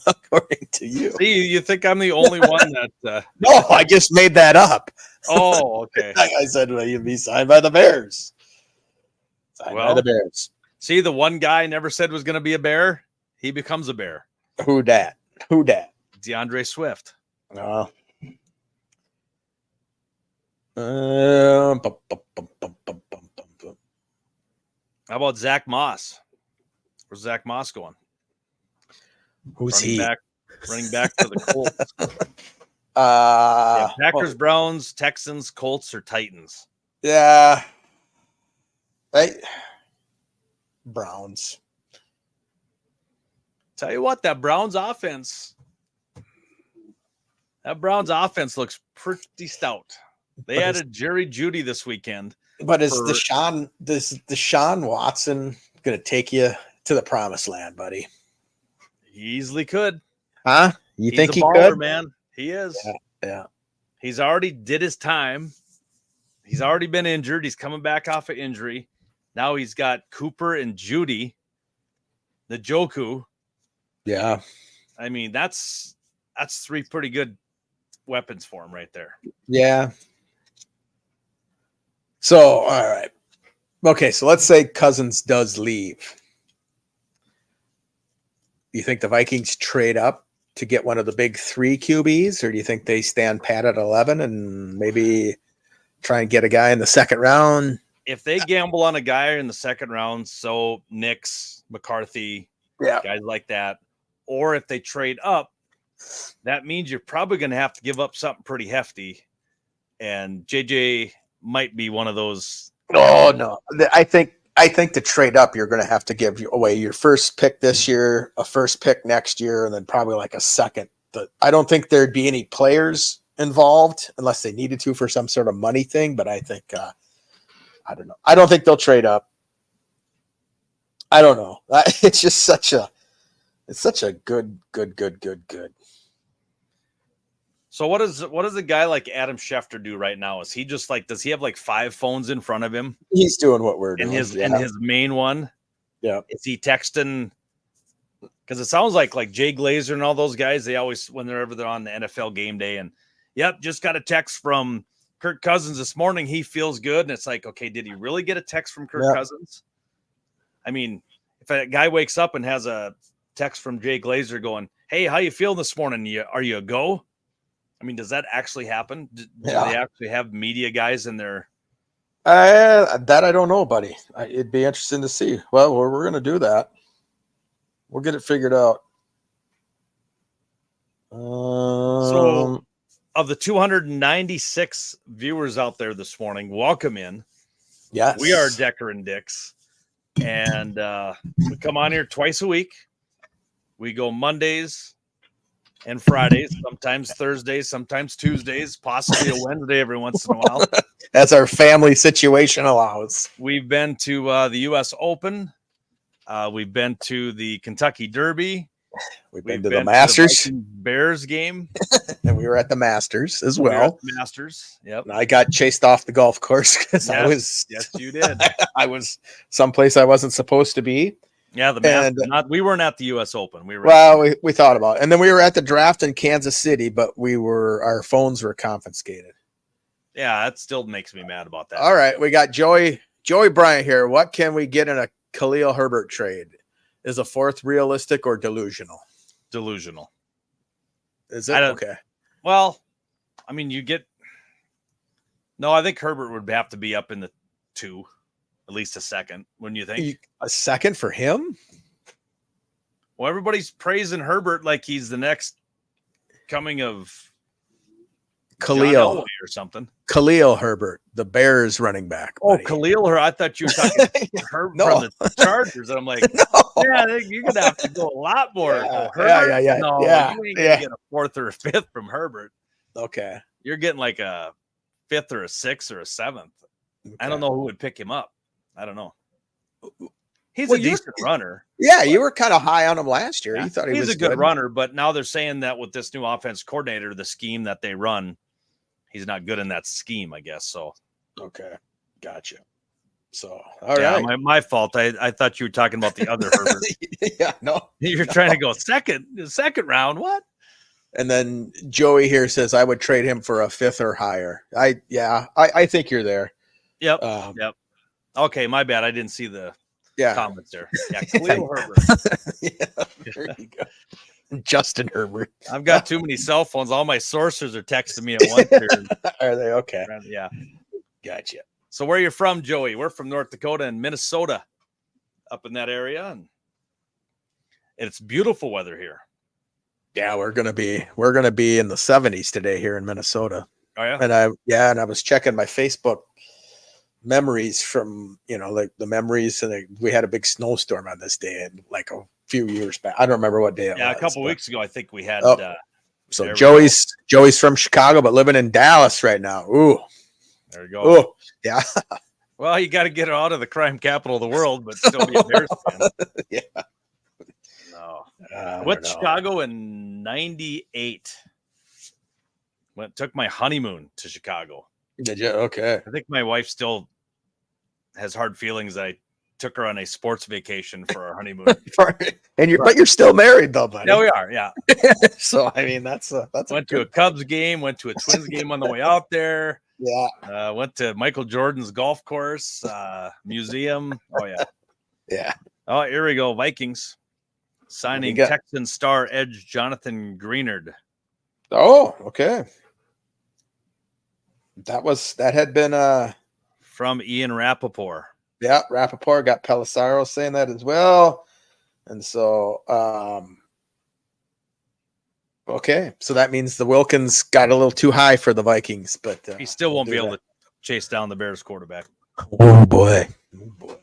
According to you. See, you think I'm the only one that... No, I just made that up. Oh, okay. I said, well, you'd be signed by the Bears. By the Bears. See, the one guy never said was going to be a Bear. He becomes a Bear. Who dat? DeAndre Swift. How about Zach Moss? Where's Zach Moss going? Who's he? Running back to the Colts. Packers, Browns, Texans, Colts, or Titans? Yeah. Browns. Tell you what, that Browns offense looks pretty stout. They added Jerry Jeudy this weekend. But is Deshaun Watson going to take you to the promised land, buddy? He easily could. Huh? He's think he baller, could? Man, he is. Yeah. He's already did his time. He's already been injured. He's coming back off of injury. Now he's got Cooper and Jeudy, the Njoku. Yeah. I mean, that's 3 pretty good weapons for him right there. Yeah. So, all right. Okay, so let's say Cousins does leave. you think the Vikings trade up to get one of the big 3 QBs, or do you think they stand pat at 11 and maybe try and get a guy in the second round? If they gamble on a guy in the second round, so Nix, McCarthy, guys like that, or if they trade up, that means you're probably going to have to give up something pretty hefty. And JJ might be one of those. Oh, no. I think to trade up, you're going to have to give away your first pick this year, a first pick next year, and then probably like a second. I don't think there'd be any players involved unless they needed to for some sort of money thing. But I think, I don't know. I don't think they'll trade up. I don't know. It's just such a good. So what does a guy like Adam Schefter do right now? Is he just like, does he have like 5 phones in front of him? He's doing what we're doing. In his main one? Yeah. Is he texting? Because it sounds like Jay Glazer and all those guys, they always, whenever they're on the NFL game day, and yep, just got a text from Kirk Cousins this morning. He feels good. And it's like, okay, did he really get a text from Kirk Cousins? I mean, if a guy wakes up and has a text from Jay Glazer going, hey, how you feeling this morning? Are you a go? I mean, does that actually happen? Do they actually have media guys in there? That I don't know, buddy. It'd be interesting to see. Well, we're going to do that. We'll get it figured out. So, of the 296 viewers out there this morning, welcome in. Yes. We are Decker and Dix. And we come on here twice a week. We go Mondays and Fridays, sometimes Thursdays, sometimes Tuesdays, possibly a Wednesday every once in a while. As our family situation allows. We've been to the U.S. Open. We've been to the Kentucky Derby. We've been to the Masters. Bears game. And we were at the Masters as well. Masters, yep. And I got chased off the golf course because I was. Yes, you did. I was someplace I wasn't supposed to be. Yeah, the Masters. We weren't at the U.S. Open. We thought about it. And then we were at the draft in Kansas City, but our phones were confiscated. Yeah, that still makes me mad about that. All right, we got Joey Bryant here. What can we get in a Khalil Herbert trade? Is a 4th realistic or delusional? Delusional. Is it? Okay. Well, I mean, I think Herbert would have to be up in the 2, at least a second. Wouldn't you think? A second for him? Well, everybody's praising Herbert like he's the next coming of Khalil or something. Khalil Herbert, the Bears running back. Oh, Khalil Herbert. I thought you were talking Herbert from the Chargers. And I'm like, yeah, you're going to have to go a lot more. Yeah. No, you ain't going to get a 4th or a 5th from Herbert. Okay. You're getting like a 5th or a 6th or a 7th. Okay. I don't know who would pick him up. I don't know. He's a decent runner. Yeah, you were kind of high on him last year. Yeah, You thought he's a good runner, but now they're saying that with this new offense coordinator, the scheme that they run, he's not good in that scheme, I guess. So, okay, gotcha. So, all right, my fault. I thought you were talking about the other Herbert. Yeah, no, you're trying to go second round. What? And then Joey here says I would trade him for a 5th or higher. I think you're there. Yep. Yep. Okay, my bad. I didn't see the comments there. Yeah, Khalil Herbert. There you go. Justin Herbert. I've got too many cell phones. All my sources are texting me at once. Are they okay? Yeah. Gotcha. So where are you from, Joey? We're from North Dakota and Minnesota, up in that area, and it's beautiful weather here. Yeah, we're gonna be in the 70s today here in Minnesota. Oh yeah. And I was checking my Facebook memories from like the memories, and we had a big snowstorm on this day and like a few years back. I don't remember what day it was. Yeah, a couple weeks ago I think we had so Joey's from Chicago but living in Dallas right now. Ooh. There you go. Ooh. Yeah. Well, you got to get out of the crime capital of the world, but still be a Bears fan. Yeah. No. I went to Chicago in 98. Took my honeymoon to Chicago. Did you? Okay. I think my wife still has hard feelings that I took her on a sports vacation for our honeymoon. But you're still married though, buddy. Yeah, we are. Yeah. So I mean, that's went to a Cubs game, went to a Twins game on the way out there. Yeah. Went to Michael Jordan's golf course, museum. Oh yeah. Yeah. Oh, here we go. Vikings. signing got? Texan star edge Jonathan Greenard. Oh, okay. That had been From Ian Rappaport. yeah, Rappaport got Pelissaro saying that as well. And so okay, so that means the Wilkins got a little too high for the Vikings, but He still won't be able that. to chase down the Bears quarterback. Oh boy. Oh boy.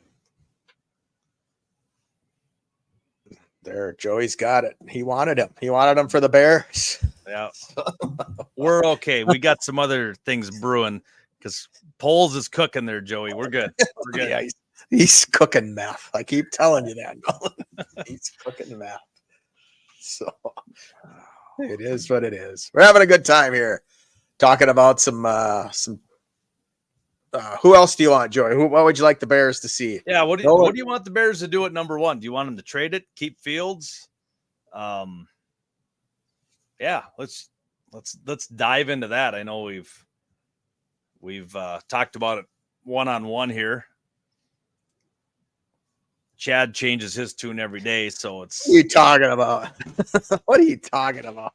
There, Joey's got it. He wanted him. He wanted him for the Bears. Yeah. We're okay. We got some other things brewing because Poles is cooking there, Joey. We're good. We're good. Yeah, he's cooking meth. I keep telling you that. He's cooking meth. So it is what it is. We're having a good time here, talking about some. Who else do you want, Joey? What would you like the Bears to see? Yeah. What do you want the Bears to do at number one? Do you want them to trade it, keep Fields? Yeah. Let's dive into that. I know we've talked about it one-on-one here. Chad changes his tune every day, so it's. What are you talking about? What are you talking about?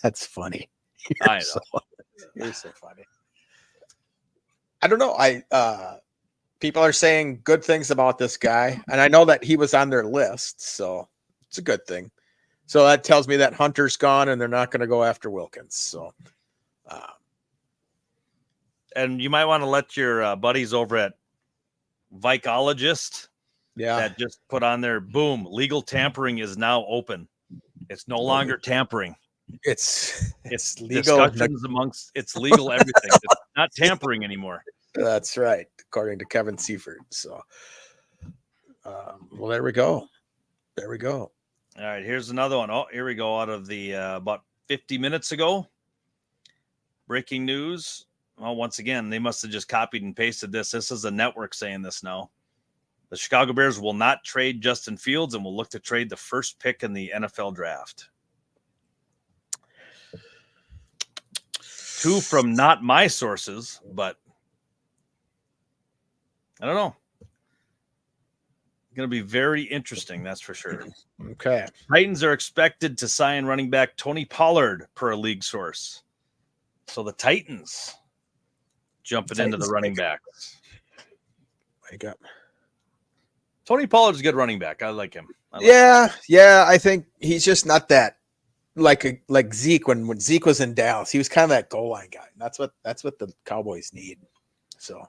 That's funny. I know. You're so funny. I don't know. People are saying good things about this guy, and I know that he was on their list, so it's a good thing. So that tells me that Hunter's gone, and they're not going to go after Wilkins. So. And you might want to let your buddies over at Vicologist that just put on their boom. Legal tampering is now open. It's no longer tampering. It's legal discussions amongst. It's legal everything. It's not tampering anymore. That's right, according to Kevin Seifert. So, well, there we go. There we go. All right, here's another one. Oh, here we go. Out of the about 50 minutes ago, breaking news. Well, once again, they must have just copied and pasted this. This is a network saying this now. The Chicago Bears will not trade Justin Fields and will look to trade the first pick in the NFL draft. Two from not my sources, but I don't know. Going to be very interesting, that's for sure. Okay. Titans are expected to sign running back Tony Pollard per a league source. So the Titans jumping into the running backs. Wake up. Tony Pollard's a good running back. I like him. Yeah. I think he's just not that like Zeke when Zeke was in Dallas. He was kind of that goal line guy. That's what the Cowboys need. So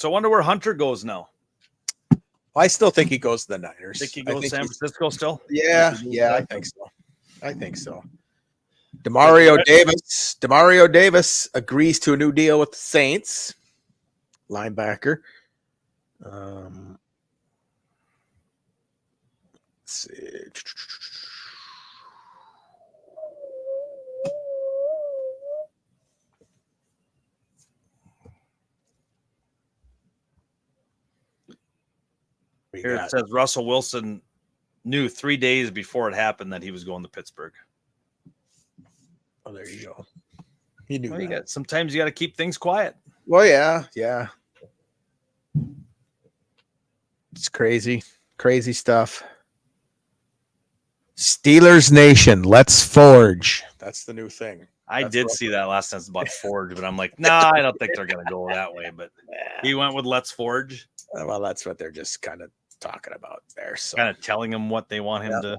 I wonder where Hunter goes now. I still think he goes to the Niners. Think he goes to San Francisco still? Yeah, I think so. Demario Davis agrees to a new deal with the Saints. Linebacker. Let's see. Here it says Russell Wilson knew 3 days before it happened that he was going to Pittsburgh. Oh, there you go. He knew that. Sometimes you got to keep things quiet. Well, yeah. It's crazy stuff. Steelers Nation, let's forge. That's the new thing. I did see that last time about Forge, but I'm like, nah, I don't think they're going to go that way. But he went with Let's Forge. Well, that's what they're just kind of talking about there. So kind of telling him what they want him to.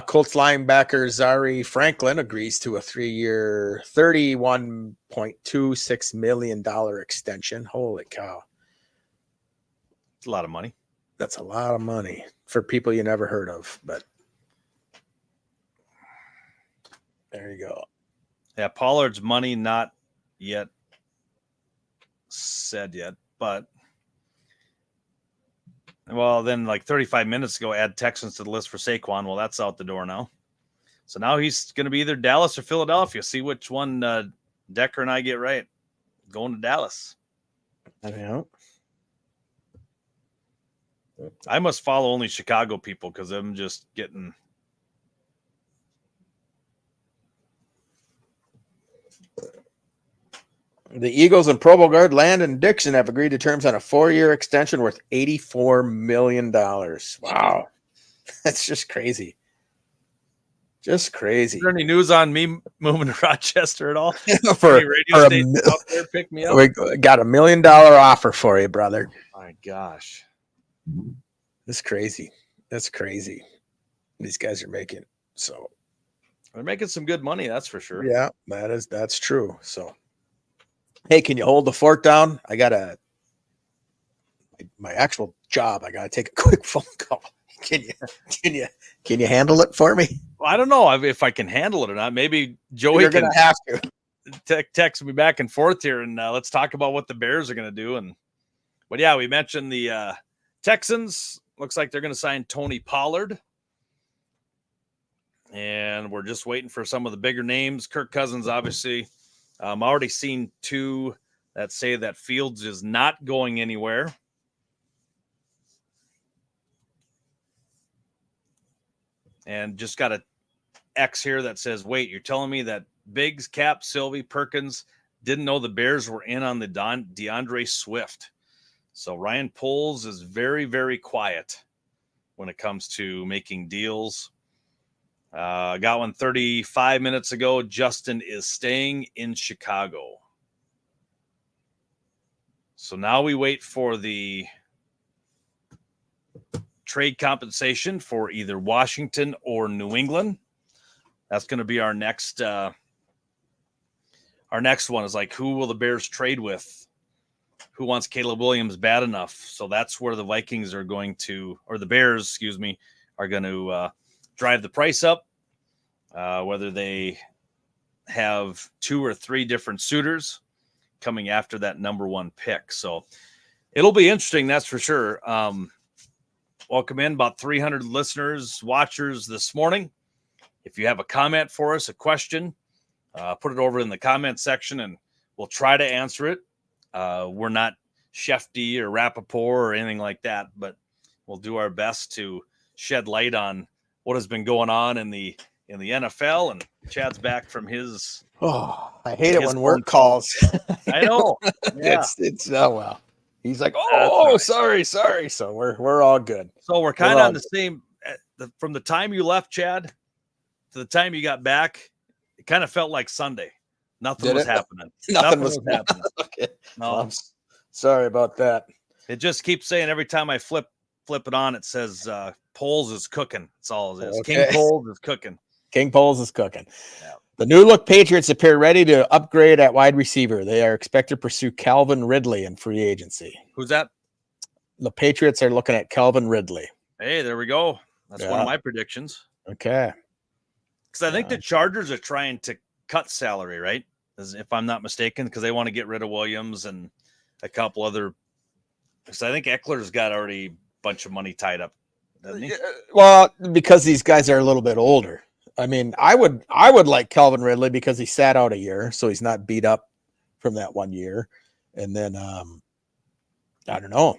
Colts linebacker Zari Franklin agrees to a 3-year, $31.26 million extension. Holy cow. It's a lot of money. That's a lot of money for people you never heard of, but there you go. Yeah, Pollard's money not yet said yet, but well, then like 35 minutes ago, add Texans to the list for Saquon. Well, that's out the door now. So now he's going to be either Dallas or Philadelphia. See which one Decker and I get right. Going to Dallas. I know. I must follow only Chicago people because I'm just getting. The Eagles and Provo guard Landon Dixon have agreed to terms on a 4-year extension worth $84 million. Wow. That's just crazy. Just crazy. Is there any news on me moving to Rochester at all? for Any radio stations out there pick me up? We got $1 million offer for you, brother. My gosh. That's crazy. That's crazy. These guys are making so. They're making some good money, that's for sure. Yeah, that's true. So, hey, can you hold the fort down? I got my actual job. I got to take a quick phone call. Can you handle it for me? Well, I don't know if I can handle it or not. Maybe Joey You're gonna have to text me back and forth here, and let's talk about what the Bears are going to do. But yeah, we mentioned the Texans. Looks like they're going to sign Tony Pollard, and we're just waiting for some of the bigger names. Kirk Cousins, obviously. Already seen 2 that say that Fields is not going anywhere. And just got a X here that says, wait, you're telling me that Biggs, Cap, Sylvie, Perkins didn't know the Bears were in on the DeAndre Swift. So Ryan Poles is very, very quiet when it comes to making deals. Got one 35 minutes ago. Justin is staying in Chicago. So now we wait for the trade compensation for either Washington or New England. That's going to be our next one is like, who will the Bears trade with? Who wants Caleb Williams bad enough? So that's where the Vikings are going to, or the Bears, are going to drive the price up. Whether they have 2 or 3 different suitors coming after that number 1 pick. So it'll be interesting. That's for sure. Welcome in about 300 listeners, watchers this morning. If you have a comment for us, a question, put it over in the comment section and we'll try to answer it. We're not Chef D or Rappaport or anything like that, but we'll do our best to shed light on what has been going on in the NFL. And Chad's back from his. Oh, I hate it when work calls. I know. Yeah. It's oh well. He's like, oh, sorry. So we're all good. So we're kind of on the same. From the time you left, Chad, to the time you got back, it kind of felt like Sunday. Nothing was happening. Nothing was happening. Okay. No, well, I'm sorry about that. It just keeps saying every time I flip it on, it says Poles is cooking. That's all it is. Okay. King Poles is cooking. King Poles is cooking. Yeah. The new look Patriots appear ready to upgrade at wide receiver. They are expected to pursue Calvin Ridley in free agency. Who's that? The Patriots are looking at Calvin Ridley. Hey, there we go. That's one of my predictions. Okay. Because I think the Chargers are trying to cut salary, right? If I'm not mistaken, because they want to get rid of Williams and a couple other. Because I think Eckler's got already a bunch of money tied up, doesn't he? Well, because these guys are a little bit older. I mean, I would like Calvin Ridley because he sat out a year, so he's not beat up from that 1 year. And then I don't know.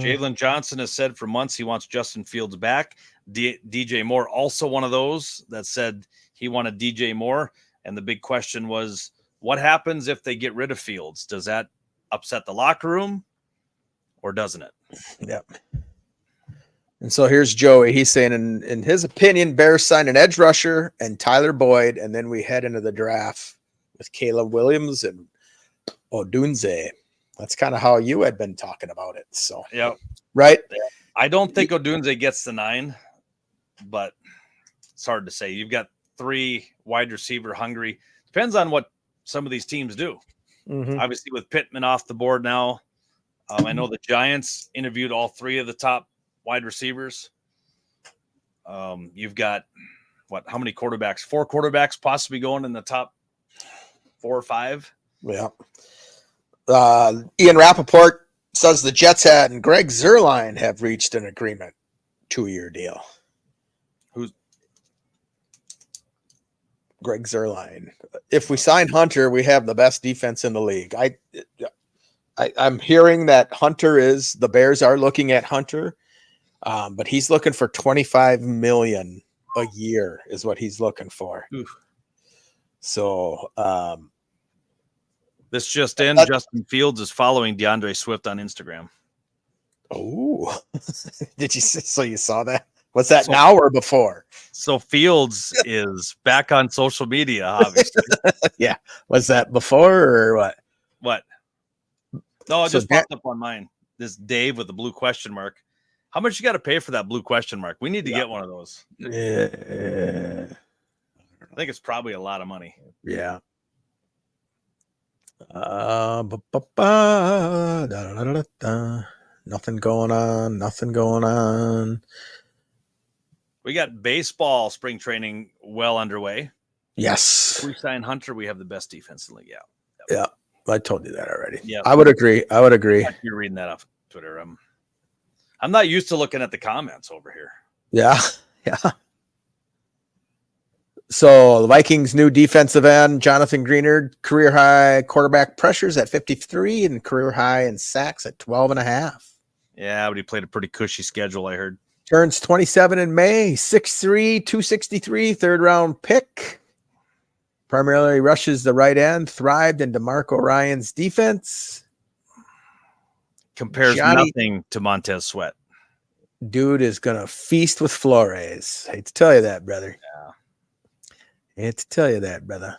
Jalen Johnson has said for months he wants Justin Fields back. DJ Moore, also one of those that said he wanted DJ Moore. And the big question was, what happens if they get rid of Fields? Does that upset the locker room or doesn't it? Yep. And so here's Joey. He's saying, in his opinion, Bears sign an edge rusher and Tyler Boyd, and then we head into the draft with Caleb Williams and Odunze. That's kind of how you had been talking about it. So, yeah, right. I don't think Odunze gets the 9, but it's hard to say. You've got 3 wide receiver hungry. Depends on what some of these teams do. Mm-hmm. Obviously, with Pittman off the board now, I know the Giants interviewed all 3 of the top wide receivers. You've got how many quarterbacks? 4 quarterbacks possibly going in the top 4 or 5. Yeah. Ian Rappaport says the Jets and Greg Zuerlein have reached an agreement, 2-year deal. Who's Greg Zuerlein? If we sign Hunter, we have the best defense in the league. I'm hearing that the Bears are looking at Hunter, but he's looking for $25 million a year is what he's looking for. Oof. So, This just in: Justin Fields is following DeAndre Swift on Instagram. oh, did you? So you saw that? Was that now or before? So Fields is back on social media, obviously. Yeah. Was that before or what? What? No, it So just popped up on mine. This Dave with the blue question mark. How much you got to pay for that blue question mark? We need to get one of those. Yeah. I think it's probably a lot of money. Yeah. Nothing going on. Nothing going on. We got baseball spring training well underway. Yes. If we sign Hunter, we have the best defense in the league. Yeah. Yeah. I told you that already. Yeah. I would agree. You're reading that off Twitter. I'm not used to looking at the comments over here. Yeah. Yeah. So the Vikings' new defensive end, Jonathan Greenard, career high quarterback pressures at 53 and career high in sacks at 12.5. Yeah, but he played a pretty cushy schedule, I heard. Turns 27 in May, 6'3", 263, third round pick. Primarily rushes the right end, thrived in DeMarco Ryan's defense. Compares nothing to Montez Sweat. Dude is going to feast with Flores. Hate to tell you that, brother. Yeah. Hate to tell you that, brother.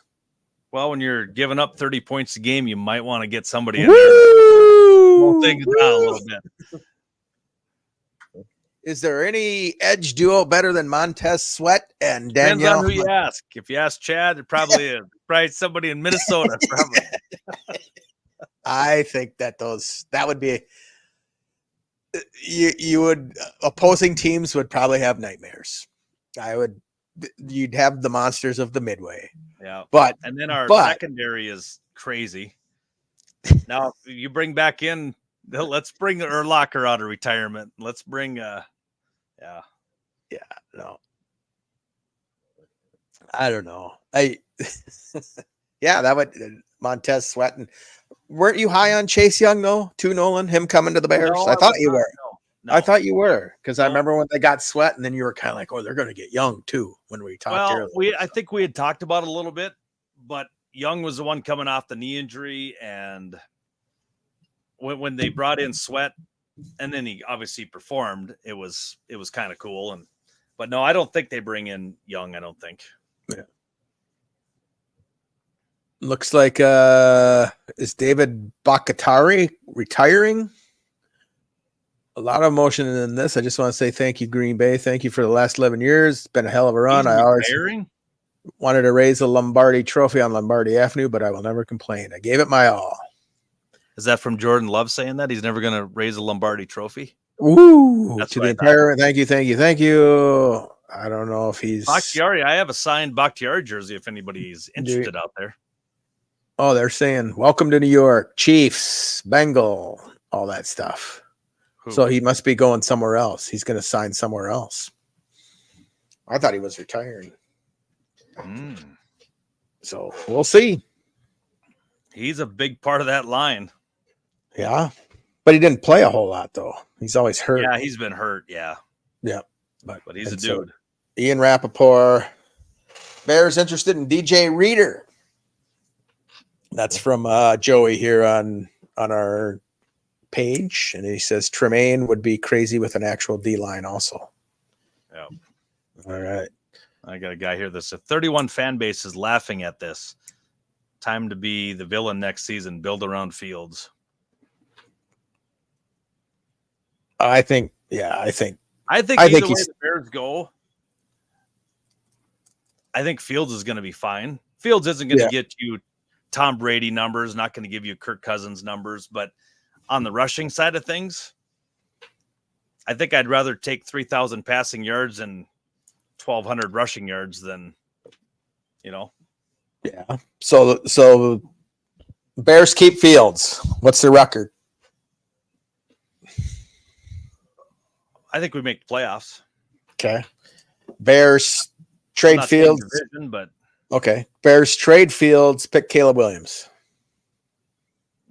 Well, when you're giving up 30 points a game, you might want to get somebody in there. Slow things down a little bit. Is there any edge duo better than Montez Sweat and Danielle? Depends on who you ask. If you ask Chad, it probably is. Probably somebody in Minnesota. Probably. I think that would be you would opposing teams would probably have nightmares. You'd have the monsters of the Midway. Yeah. And then our secondary is crazy. Now if you bring back in, let's bring Urlacher out of retirement. Let's bring no. I don't know. That would Montez Sweat. And weren't you high on Chase Young though? Too, Nolan, him coming to the Bears? No, I thought you were. No. I thought you were because I remember when they got Sweat, and then you were kind of like, "Oh, they're going to get Young too." When we talked, I think we had talked about it a little bit, but Young was the one coming off the knee injury, and when they brought in Sweat, and then he obviously performed, it was kind of cool. But no, I don't think they bring in Young. I don't think. Yeah. Looks like is David Bakatari retiring? A lot of emotion in this. I just want to say thank you, Green Bay. Thank you for the last 11 years. It's been a hell of a run. I always wanted to raise a Lombardi trophy on Lombardi Avenue, but I will never complain. I gave it my all. Is that from Jordan Love saying that he's never going to raise a Lombardi trophy? Ooh, that's to the entire. Thank you. I don't know if he's Bakhtiari. I have a signed Bakhtiari jersey if anybody's interested out there. Oh, they're saying welcome to New York, Chiefs, Bengal, all that stuff. So he must be going somewhere else. He's going to sign somewhere else. I thought he was retiring. So we'll see. He's a big part of that line. Yeah. But he didn't play a whole lot, though. He's always hurt. Yeah, he's been hurt. Yeah. Yeah. But he's a dude. So Ian Rappaport. Bears interested in DJ Reader. That's from Joey here on our page, and he says Tremaine would be crazy with an actual D line also. Yeah. All right. I got a guy here that's a 31 fan base is laughing at this. Time to be the villain next season. Build around Fields. I think either way the Bears go, I think Fields is going to be fine. Fields isn't going to get you Tom Brady numbers, not going to give you Kirk Cousins numbers, but on the rushing side of things, I think I'd rather take 3,000 passing yards and 1,200 rushing yards than, Yeah. So Bears keep Fields. What's the record? I think we make the playoffs. Okay. Bears trade Fields. Okay. Bears trade Fields, pick Caleb Williams.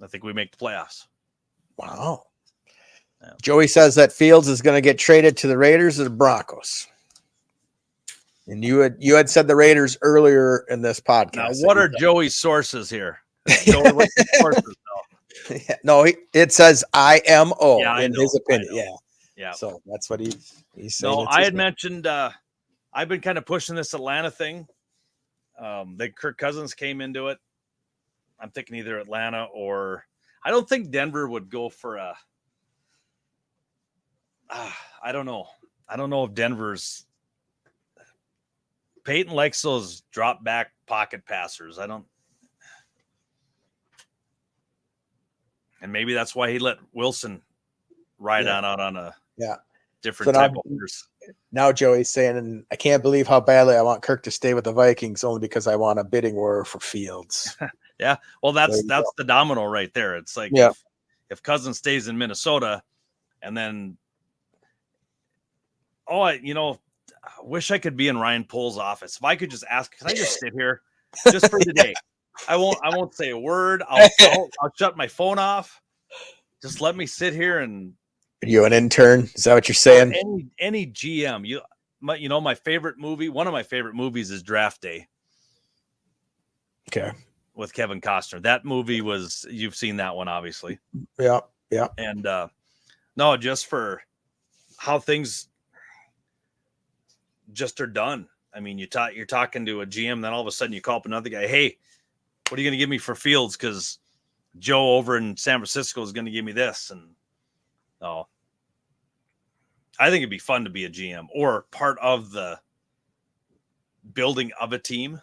I think we make the playoffs. Wow. Joey says that Fields is going to get traded to the Raiders or the Broncos. And you had said the Raiders earlier in this podcast. Now, what are Joey's sources here? Joey, what's his sources, though? Yeah, no, it says IMO Yeah, I in know, his I opinion. know. Yeah. Yeah. So that's what he's saying. No, it's I his had name. mentioned I've been kind of pushing this Atlanta thing. That Kirk Cousins came into it. I'm thinking either Atlanta or I don't think Denver would go for a. I don't know. I don't know if Denver's. Peyton likes those drop back pocket passers. I don't. And maybe that's why he let Wilson ride on out on a different type of horse. Now Joey's saying, and I can't believe how badly I want Kirk to stay with the Vikings only because I want a bidding war for Fields. Yeah. Well, that's the domino right there. It's like if Cousins stays in Minnesota and then I wish I could be in Ryan Pohl's office. If I could just ask, can I just sit here just for the day? I won't say a word. I'll shut my phone off. Just let me sit here and. Are you an intern? Is that what you're saying? Any GM, my favorite movie. One of my favorite movies is Draft Day. Okay. With Kevin Costner. That movie you've seen that one, obviously. Yeah. Yeah. And no, just for how things just are done. I mean, you're talking to a GM, then all of a sudden you call up another guy. Hey, what are you going to give me for Fields? Because Joe over in San Francisco is going to give me this. And I think it'd be fun to be a GM or part of the building of a team.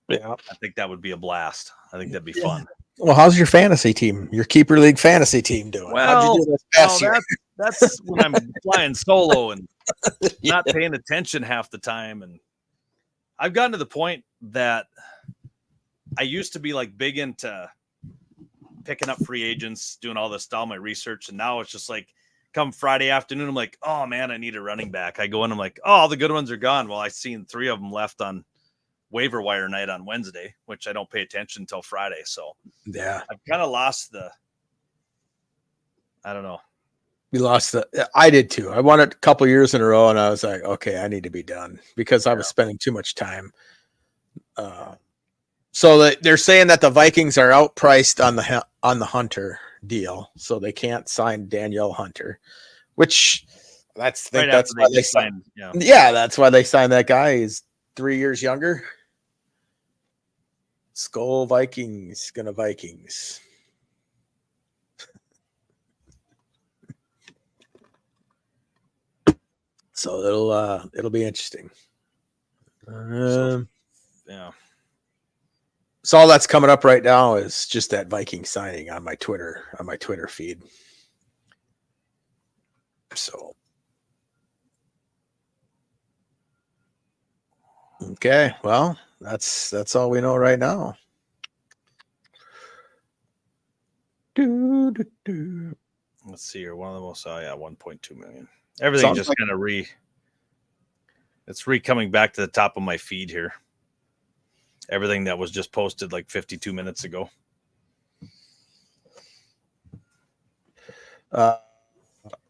Yeah. I think that would be a blast. I think that'd be fun. Well, how's your fantasy team? Your Keeper League fantasy team doing? Well, that's when I'm flying solo and not paying attention half the time. And I've gotten to the point that I used to be like big into picking up free agents, doing all this, all my research. And now it's just like come Friday afternoon, I'm like, oh man, I need a running back. I go in, I'm like, oh, all the good ones are gone. Well, I seen 3 of them left on waiver wire night on Wednesday, which I don't pay attention until Friday. So yeah, I've kind of lost I don't know. We lost I did too. I won it a couple years in a row and I was like, okay, I need to be done because I was spending too much time. So they're saying that the Vikings are outpriced on the Hunter deal. So they can't sign Danielle Hunter, which that's why they signed. Yeah, that's why they signed that guy. He's 3 years younger. Skull Vikings, gonna Vikings. So it'll be interesting. Yeah. So all that's coming up right now is just that Viking signing on my Twitter feed. So okay, well, that's all we know right now. Let's see here. One of the most 1.2 million. Everything sounds just like, kind of it's coming back to the top of my feed here. Everything that was just posted like 52 minutes ago. I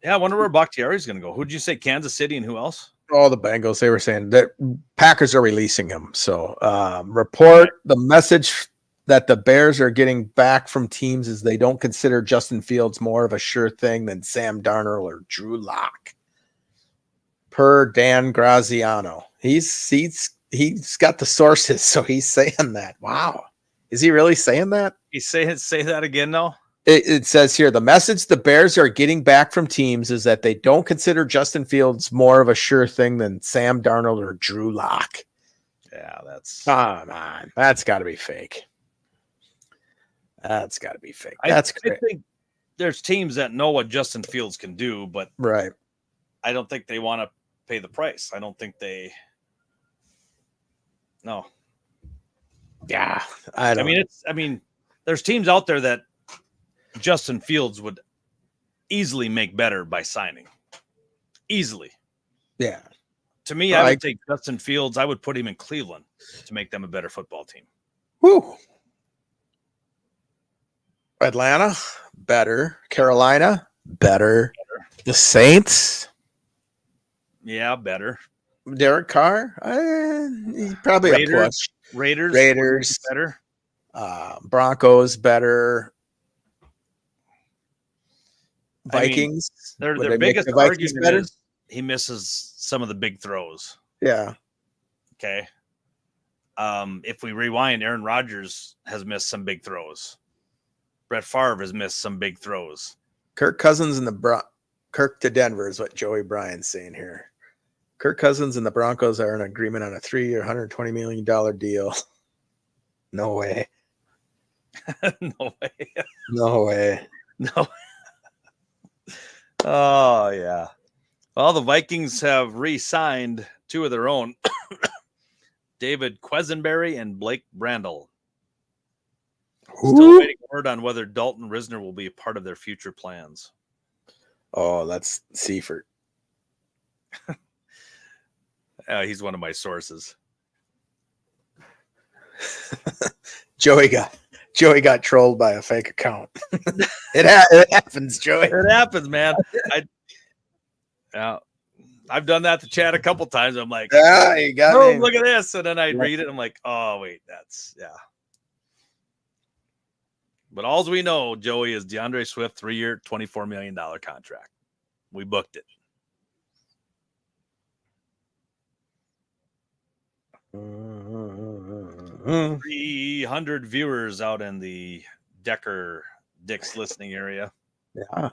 wonder where Bakhtiari is going to go. Who'd you say? Kansas City and who else? Oh, the Bengals. They were saying that Packers are releasing him. So the message that the Bears are getting back from teams is they don't consider Justin Fields more of a sure thing than Sam Darnold or Drew Lock. Per Dan Graziano. He's got the sources, so he's saying that. Wow. Is he really saying that? He's saying say that again now? It says here, the message the Bears are getting back from teams is that they don't consider Justin Fields more of a sure thing than Sam Darnold or Drew Lock. Yeah, that's... Come on. That's got to be fake. That's got to be fake. That's great. I think there's teams that know what Justin Fields can do, but right. I don't think they want to pay the price. I don't think they... No. Yeah. There's teams out there that Justin Fields would easily make better by signing. Easily. Yeah. To me, I would take Justin Fields. I would put him in Cleveland to make them a better football team. Woo. Atlanta, better. Carolina, better. The Saints. Yeah, better. Derek Carr, he's probably a push. Raiders better. Broncos better. Vikings. I mean, their biggest argument is he misses some of the big throws. Yeah. Okay. If we rewind, Aaron Rodgers has missed some big throws. Brett Favre has missed some big throws. Kirk Cousins and Kirk to Denver is what Joey Bryan's saying here. Kirk Cousins and the Broncos are in agreement on a 3-year, $120 million deal. No way. No way. No way. No. Oh, yeah. Well, the Vikings have re-signed two of their own, David Quesenberry and Blake Brandel. Still waiting word on whether Dalton Risner will be a part of their future plans. Oh, that's Seifert. He's one of my sources. Joey got trolled by a fake account. It happens, Joey. It happens, man. I've done that to chat a couple times. I'm like, you got oh, me. look at this. And then I read it. I'm like, oh, wait, But all we know, Joey, is DeAndre Swift, 3-year, $24 million contract. We booked it. 300 viewers out in the Dick's listening area. Yeah.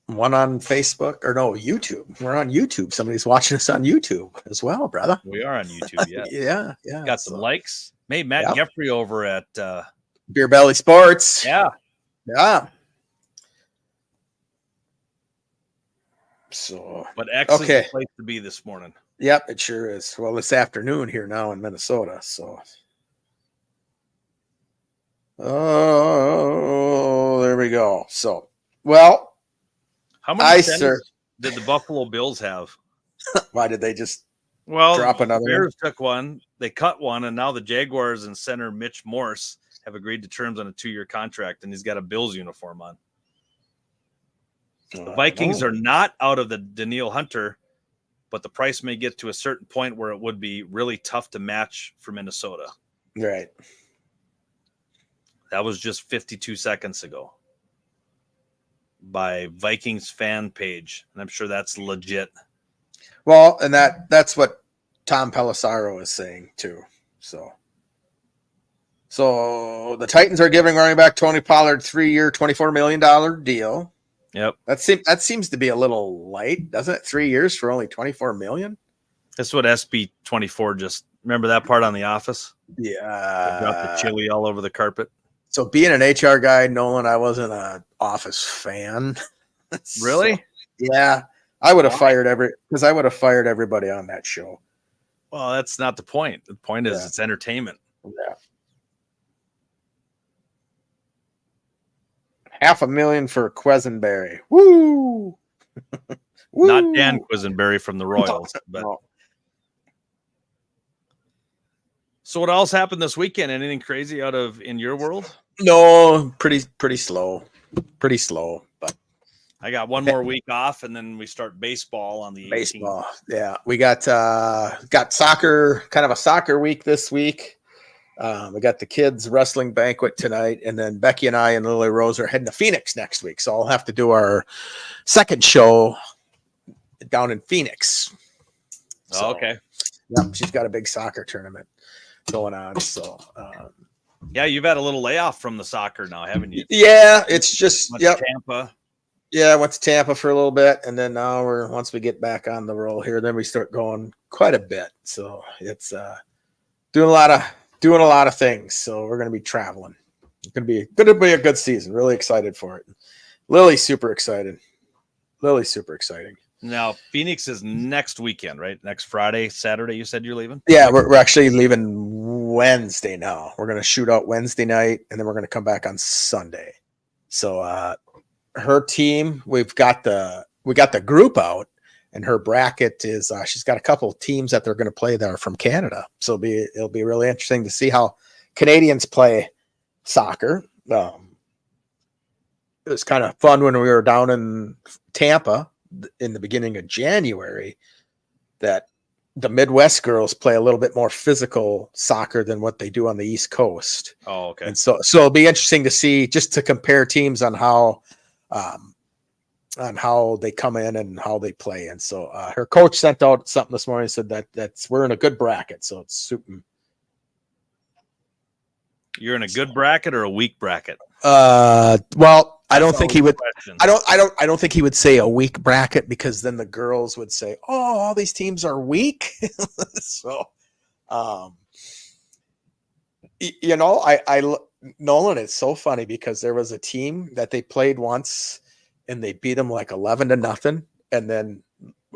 One on Facebook YouTube. We're on YouTube. Somebody's watching us on YouTube as well, brother. We are on YouTube. Yeah. yeah. Got some likes. Made Matt Geffrey over at Beer Belly Sports. Yeah. So, but X is the place to be this morning. Yep, it sure is. Well, this afternoon here now in Minnesota. So, there we go. So, well, how many did the Buffalo Bills have? Why did they just drop another? The Bears took one, they cut one, and now the Jaguars and center Mitch Morse have agreed to terms on a 2-year contract, and he's got a Bills uniform on. The Vikings are not out of the Danielle Hunter, but the price may get to a certain point where it would be really tough to match for Minnesota. Right. That was just 52 seconds ago by Vikings fan page, and I'm sure that's legit. Well, and that's what Tom Pelissaro is saying too. So the Titans are giving running back Tony Pollard 3-year, $24 million deal. Yep. That seems to be a little light, doesn't it? 3 years for only $24 million. That's what SB24 just remember that part on The Office? Yeah. They dropped the chili all over the carpet. So being an HR guy, Nolan, I wasn't an Office fan. Really? So, yeah. I would have fired everybody on that show. Well, that's not the point. The point is it's entertainment. Yeah. $500,000 for Quesenberry. Woo! Woo! Not Dan Quisenberry from the Royals. But no. So what else happened this weekend? Anything crazy out of in your world? No, pretty slow. Pretty slow, but I got one more week off, and then we start baseball on the 18th. Baseball. Yeah, we got soccer, kind of a soccer week this week. We got the kids wrestling banquet tonight, and then Becky and I and Lily Rose are heading to Phoenix next week. So I'll have to do our second show down in Phoenix. So, okay. Yep, she's got a big soccer tournament going on. So yeah, you've had a little layoff from the soccer now, haven't you? Yeah, it's just Tampa. Yeah, I went to Tampa for a little bit, and then now once we get back on the roll here, then we start going quite a bit. So it's doing a lot of things. So we're going to be traveling. It's going to be a good season. Really excited for it. Lily's super excited. Now Phoenix is next weekend, right? Next Friday, Saturday. You said you're leaving? Yeah, we're actually leaving Wednesday now. We're going to shoot out Wednesday night, and then we're going to come back on Sunday. So her team, we got the group out, and her bracket is she's got a couple of teams that they're going to play there from Canada. So it'll be really interesting to see how Canadians play soccer. It was kind of fun when we were down in Tampa in the beginning of January that the Midwest girls play a little bit more physical soccer than what they do on the East Coast. Oh, okay. And so it'll be interesting to see, just to compare teams on how they come in and how they play. And so her coach sent out something this morning, said that's we're in a good bracket, so it's super. You're in a good bracket or a weak bracket? Well, I don't think he would. Question. I don't think he would say a weak bracket, because then the girls would say, "Oh, all these teams are weak." So, Nolan, it's so funny because there was a team that they played once and they beat them like 11-0. And then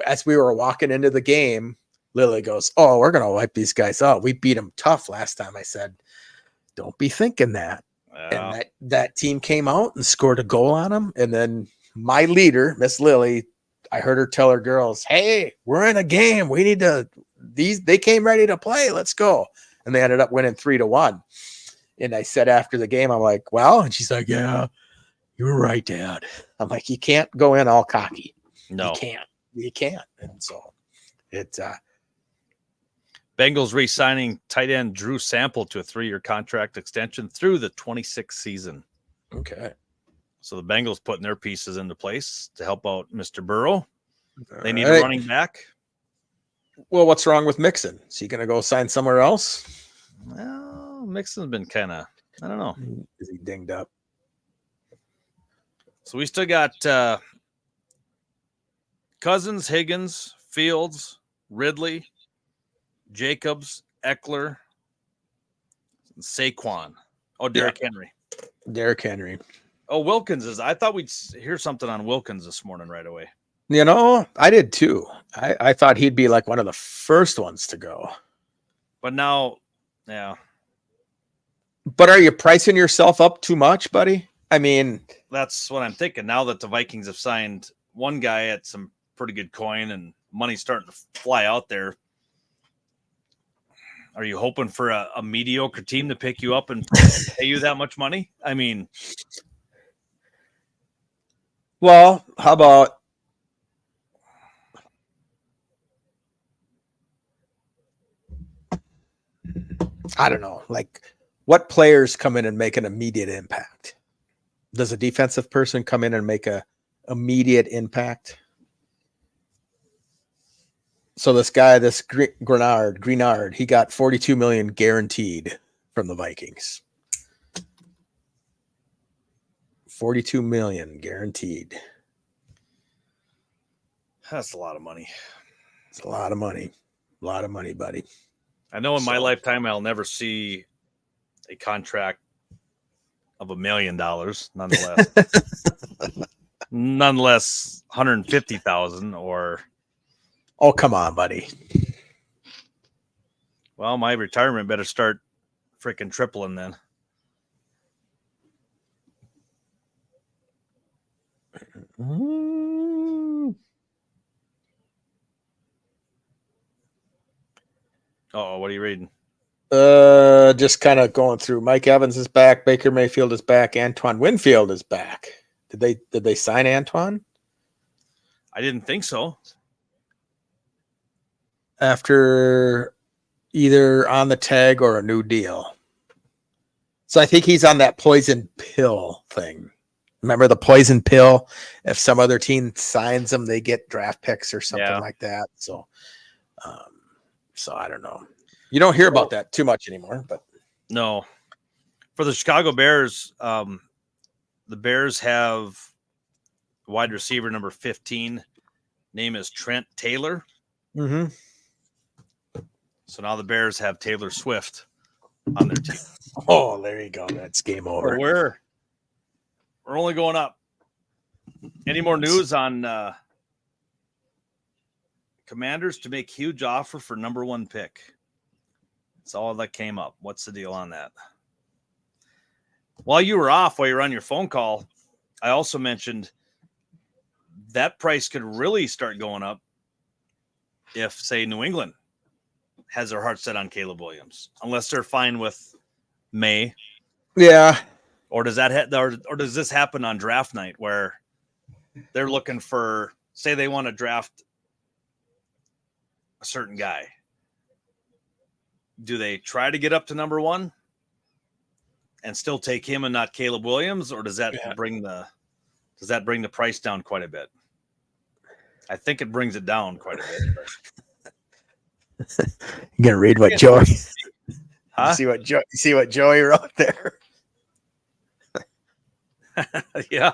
as we were walking into the game, Lily goes, "Oh, we're going to wipe these guys out. We beat them tough last time." I said, "Don't be thinking that." And that team came out and scored a goal on them. And then my leader, Miss Lily, I heard her tell her girls, "Hey, we're in a game. We need to, they came ready to play. Let's go." And they ended up winning 3-1. And I said after the game, I'm like, "Well," and she's like, "Yeah, you were right, Dad." I'm like, "You can't go in all cocky. No, you can't." And so it's, Bengals re-signing tight end Drew Sample to a 3-year contract extension through the 26th season. okay. So the Bengals putting their pieces into place to help out Mr. Burrow. They need All a right. running back. Well, what's wrong with Mixon? Is he going to go sign somewhere else? Well, Mixon's been kind of, I don't know. Is he dinged up? So we still got Cousins, Higgins, Fields, Ridley, Jacobs, Eckler, and Saquon. Oh, Derrick Henry. Derrick Henry. Oh, Wilkins is. I thought we'd hear something on Wilkins this morning right away. I did too. I thought he'd be like one of the first ones to go. But now, yeah. But are you pricing yourself up too much, buddy? I mean, That's what I'm thinking. Now that the Vikings have signed one guy at some pretty good coin and money's starting to fly out there, are you hoping for a mediocre team to pick you up and pay you that much money? I mean, well, how about I don't know, like what players come in and make an immediate impact? Does a defensive person come in and make a immediate impact? So this guy, this Greenard, he got $42 million guaranteed from the Vikings. $42 million guaranteed. that's a lot of money. It's a lot of money. A lot of money, buddy. I know in my lifetime I'll never see a contract of $1 million, nonetheless. Nonetheless, 150,000 or. Oh, come on, buddy. Well, my retirement better start freaking tripling then. Oh, what are you reading? Just kind of going through. Mike Evans is back. Baker Mayfield is back. Antoine Winfield is back. Did they sign Antoine? I didn't think so. After either on the tag or a new deal. So I think he's on that poison pill thing. Remember the poison pill? If some other team signs them, they get draft picks or something like that. So, I don't know. You don't hear about that too much anymore, but no. For the Chicago Bears, the Bears have wide receiver number 15. Name is Trent Taylor. Mm-hmm. So now the Bears have Taylor Swift on their team. Oh, there you go. That's game over. We're only going up. Any more news on Commanders to make huge offer for number 1 pick? That's all that came up. What's the deal on that? While you were on your phone call, I also mentioned that price could really start going up if, say, New England has their heart set on Caleb Williams, unless they're fine with May. Yeah. Or does that or does this happen on draft night where they're looking for, say they want to draft a certain guy, do they try to get up to number one and still take him and not Caleb Williams, or does that bring the price down quite a bit? I think it brings it down quite a bit. You gonna read what Joey? Huh? You see what Joey wrote there? Yeah,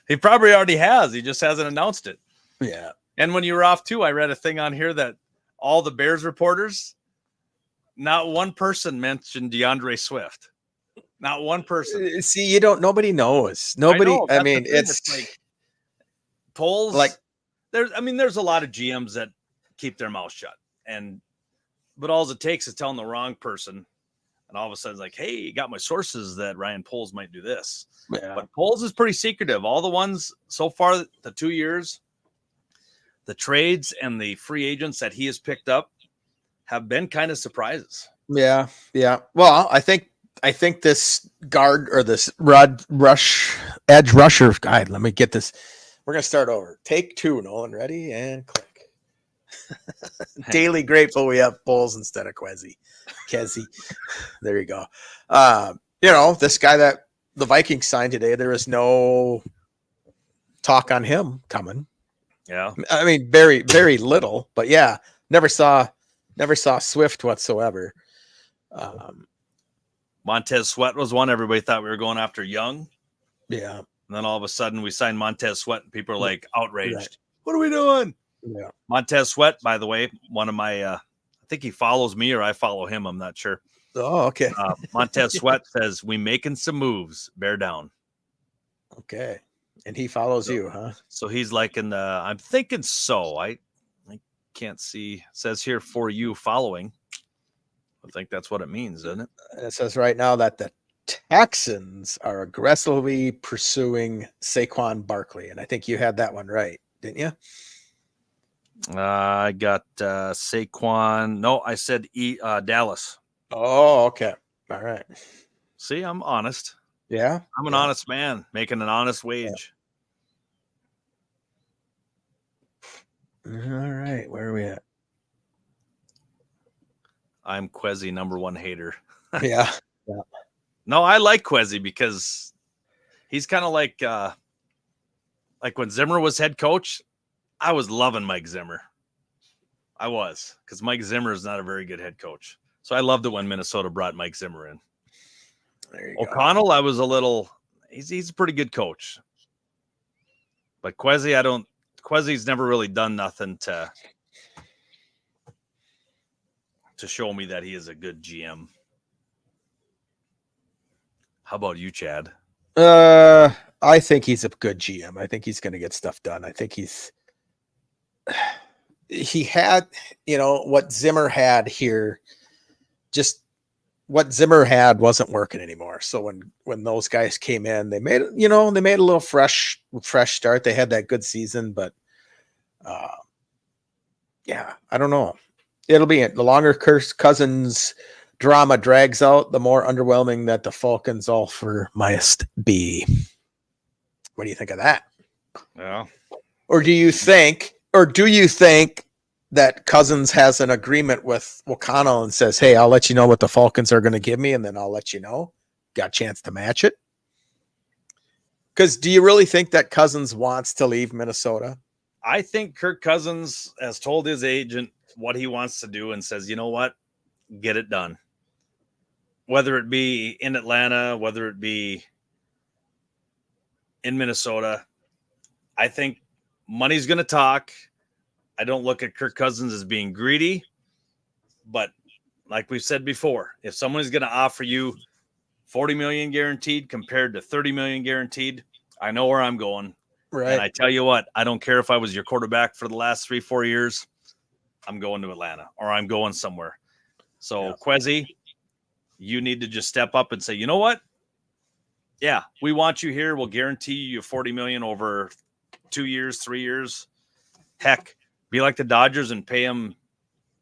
he probably already has. He just hasn't announced it. Yeah. And when you were off too, I read a thing on here that all the Bears reporters, not one person mentioned DeAndre Swift. Not one person. See, nobody knows. Nobody. I mean, it's like polls. Like there's a lot of GMs that keep their mouth shut, but all it takes is telling the wrong person, and all of a sudden it's like, hey, you got my sources that Ryan Poles might do this. Yeah. But Poles is pretty secretive. All the ones so far, the 2 years, the trades and the free agents that he has picked up have been kind of surprises. Yeah. Well, I think this guard or this edge rusher. God, let me get this. We're gonna start over. Take 2, Nolan. Ready and click. Daily grateful we have Poles instead of Kezzy. There you go. This guy that the Vikings signed today, there was no talk on him coming. Yeah. I mean, very, very little, but yeah, never saw Swift whatsoever. Montez Sweat was one. Everybody thought we were going after Young. Yeah. And then all of a sudden we signed Montez Sweat and people are like outraged. Right. What are we doing? Yeah. Montez Sweat, by the way, one of my, I think he follows me or I follow him. I'm not sure. Oh, okay. Montez Sweat says, we making some moves, bear down. Okay. And he follows you, huh? So he's like I'm thinking so. I can't see. It says here for you following. I think that's what it means, doesn't it? It says right now that the Texans are aggressively pursuing Saquon Barkley. And I think you had that one right, didn't you? I got Saquon. No, I said Dallas. Oh, okay. All right. See, I'm honest. Yeah. I'm an honest man making an honest wage. Yeah. All right. Where are we at? I'm Quezzy, number one hater. Yeah. No, I like Quezzy because he's kind of like when Zimmer was head coach, I was loving Mike Zimmer. I was, because Mike Zimmer is not a very good head coach. So I loved it when Minnesota brought Mike Zimmer in. There you O'Connell, I was a little, he's a pretty good coach. But Quezzy's never really done nothing to show me that he is a good GM. How about you, Chad? I think he's a good GM. I think he's going to get stuff done. I think he had, what Zimmer had here, just what Zimmer had wasn't working anymore. So when those guys came in, they made a little fresh start. They had that good season, but yeah, I don't know. It'll be the longer Kirk Cousins drama drags out, the more underwhelming that the Falcons offer must be. What do you think of that? Yeah. Or do you think that Cousins has an agreement with O'Connell and says, hey, I'll let you know what the Falcons are going to give me, and then I'll let you know. Got a chance to match it? Because do you really think that Cousins wants to leave Minnesota? I think Kirk Cousins has told his agent what he wants to do and says, you know what? Get it done. Whether it be in Atlanta, whether it be in Minnesota, I think money's going to talk. I don't look at Kirk Cousins as being greedy, but like we've said before, if someone is going to offer you $40 million guaranteed compared to $30 million guaranteed, I know where I'm going. Right. And I tell you what, I don't care if I was your quarterback for the last 3-4 years. I'm going to Atlanta or I'm going somewhere. So, Quezzy, you need to just step up and say, you know what? Yeah, we want you here. We'll guarantee you $40 million over 2 years, 3 years. Heck, be like the Dodgers and pay him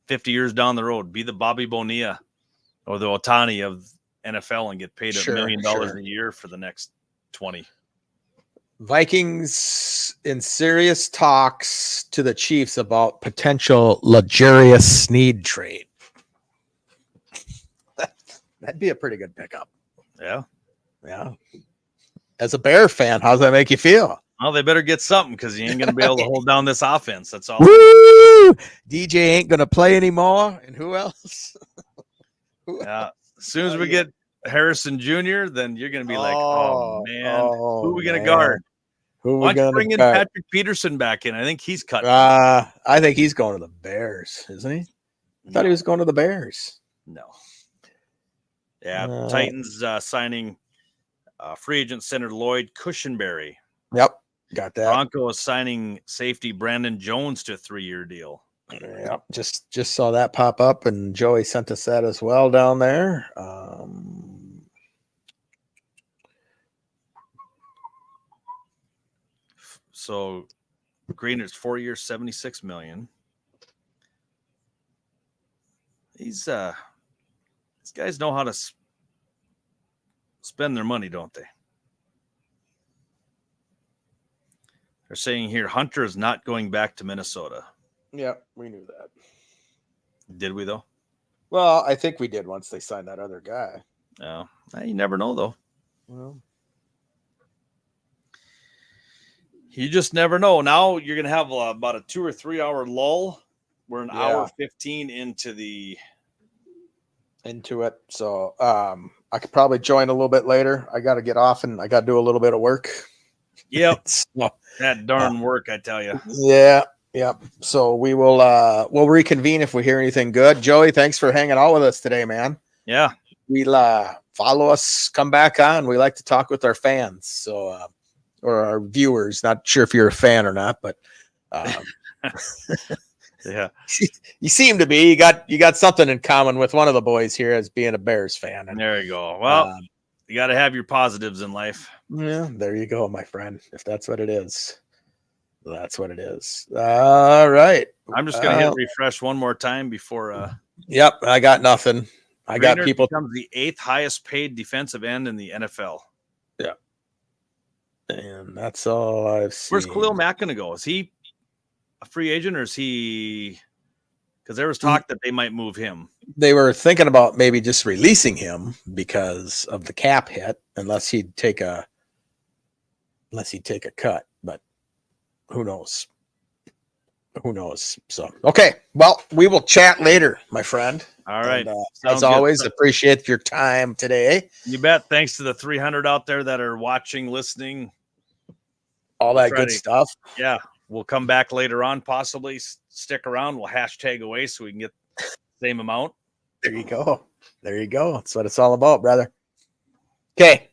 50 years down the road. Be the Bobby Bonilla or the Ohtani of NFL and get paid $1 million a year for the next 20. Vikings in serious talks to the Chiefs about potential luxurious Snead trade. That'd be a pretty good pickup. Yeah. Yeah. As a Bear fan, how's that make you feel? Well, they better get something because you ain't going to be able to hold down this offense. That's all. Woo! DJ ain't gonna play anymore. And who else? Yeah. As soon as we get Harrison Jr., then you're going to be like, oh man, who are we going to guard? Who Why we don't you gonna bring in guard? Patrick Peterson back in? I think he's cut. I think he's going to the Bears, isn't he? I thought he was going to the Bears. No. Yeah. Titans signing free agent center Lloyd Cushenberry. Yep. Got that. Broncos signing safety Brandon Jones to a 3-year deal. Yep. Just saw that pop up, and Joey sent us that as well down there. So Greener's 4 years, $76 million. These guys know how to spend their money, don't they? They're saying here Hunter is not going back to Minnesota. Yep, we knew that. Did we though? Well, I think we did once they signed that other guy. No, you never know though. Well, You just never know. Now you're going to have about a 2 or 3 hour lull. We're an hour 15 into it. So I could probably join a little bit later. I got to get off and I got to do a little bit of work. Yep. So, that darn work, I tell you. yeah. So we will we'll reconvene if we hear anything good. Joey, thanks for hanging out with us today, man. Yeah. We'll follow us, come back on. We like to talk with our fans. So or our viewers. Not sure if you're a fan or not, but yeah, you seem to be. You got something in common with one of the boys here as being a Bears fan. And, there you go. Well, you got to have your positives in life. Yeah, there you go, my friend. If that's what it is, that's what it is. All right. I'm just gonna hit refresh one more time before. Yep, I got nothing. I got people. Becomes the 8th highest paid defensive end in the NFL. Yeah. And that's all I've seen. Where's Khalil Mack going to go? Is he a free agent or is he? Because there was talk that they might move him. They were thinking about maybe just releasing him because of the cap hit, unless he'd take a cut. But who knows? Who knows? So okay, well, we will chat later, my friend. All right. And, as always, appreciate your time today. You bet. Thanks to the 300 out there that are watching, listening, all that good stuff. Yeah, we'll come back later on. Possibly stick around. We'll hashtag away so we can get the same amount. There you go. There you go. That's what it's all about, brother. Okay.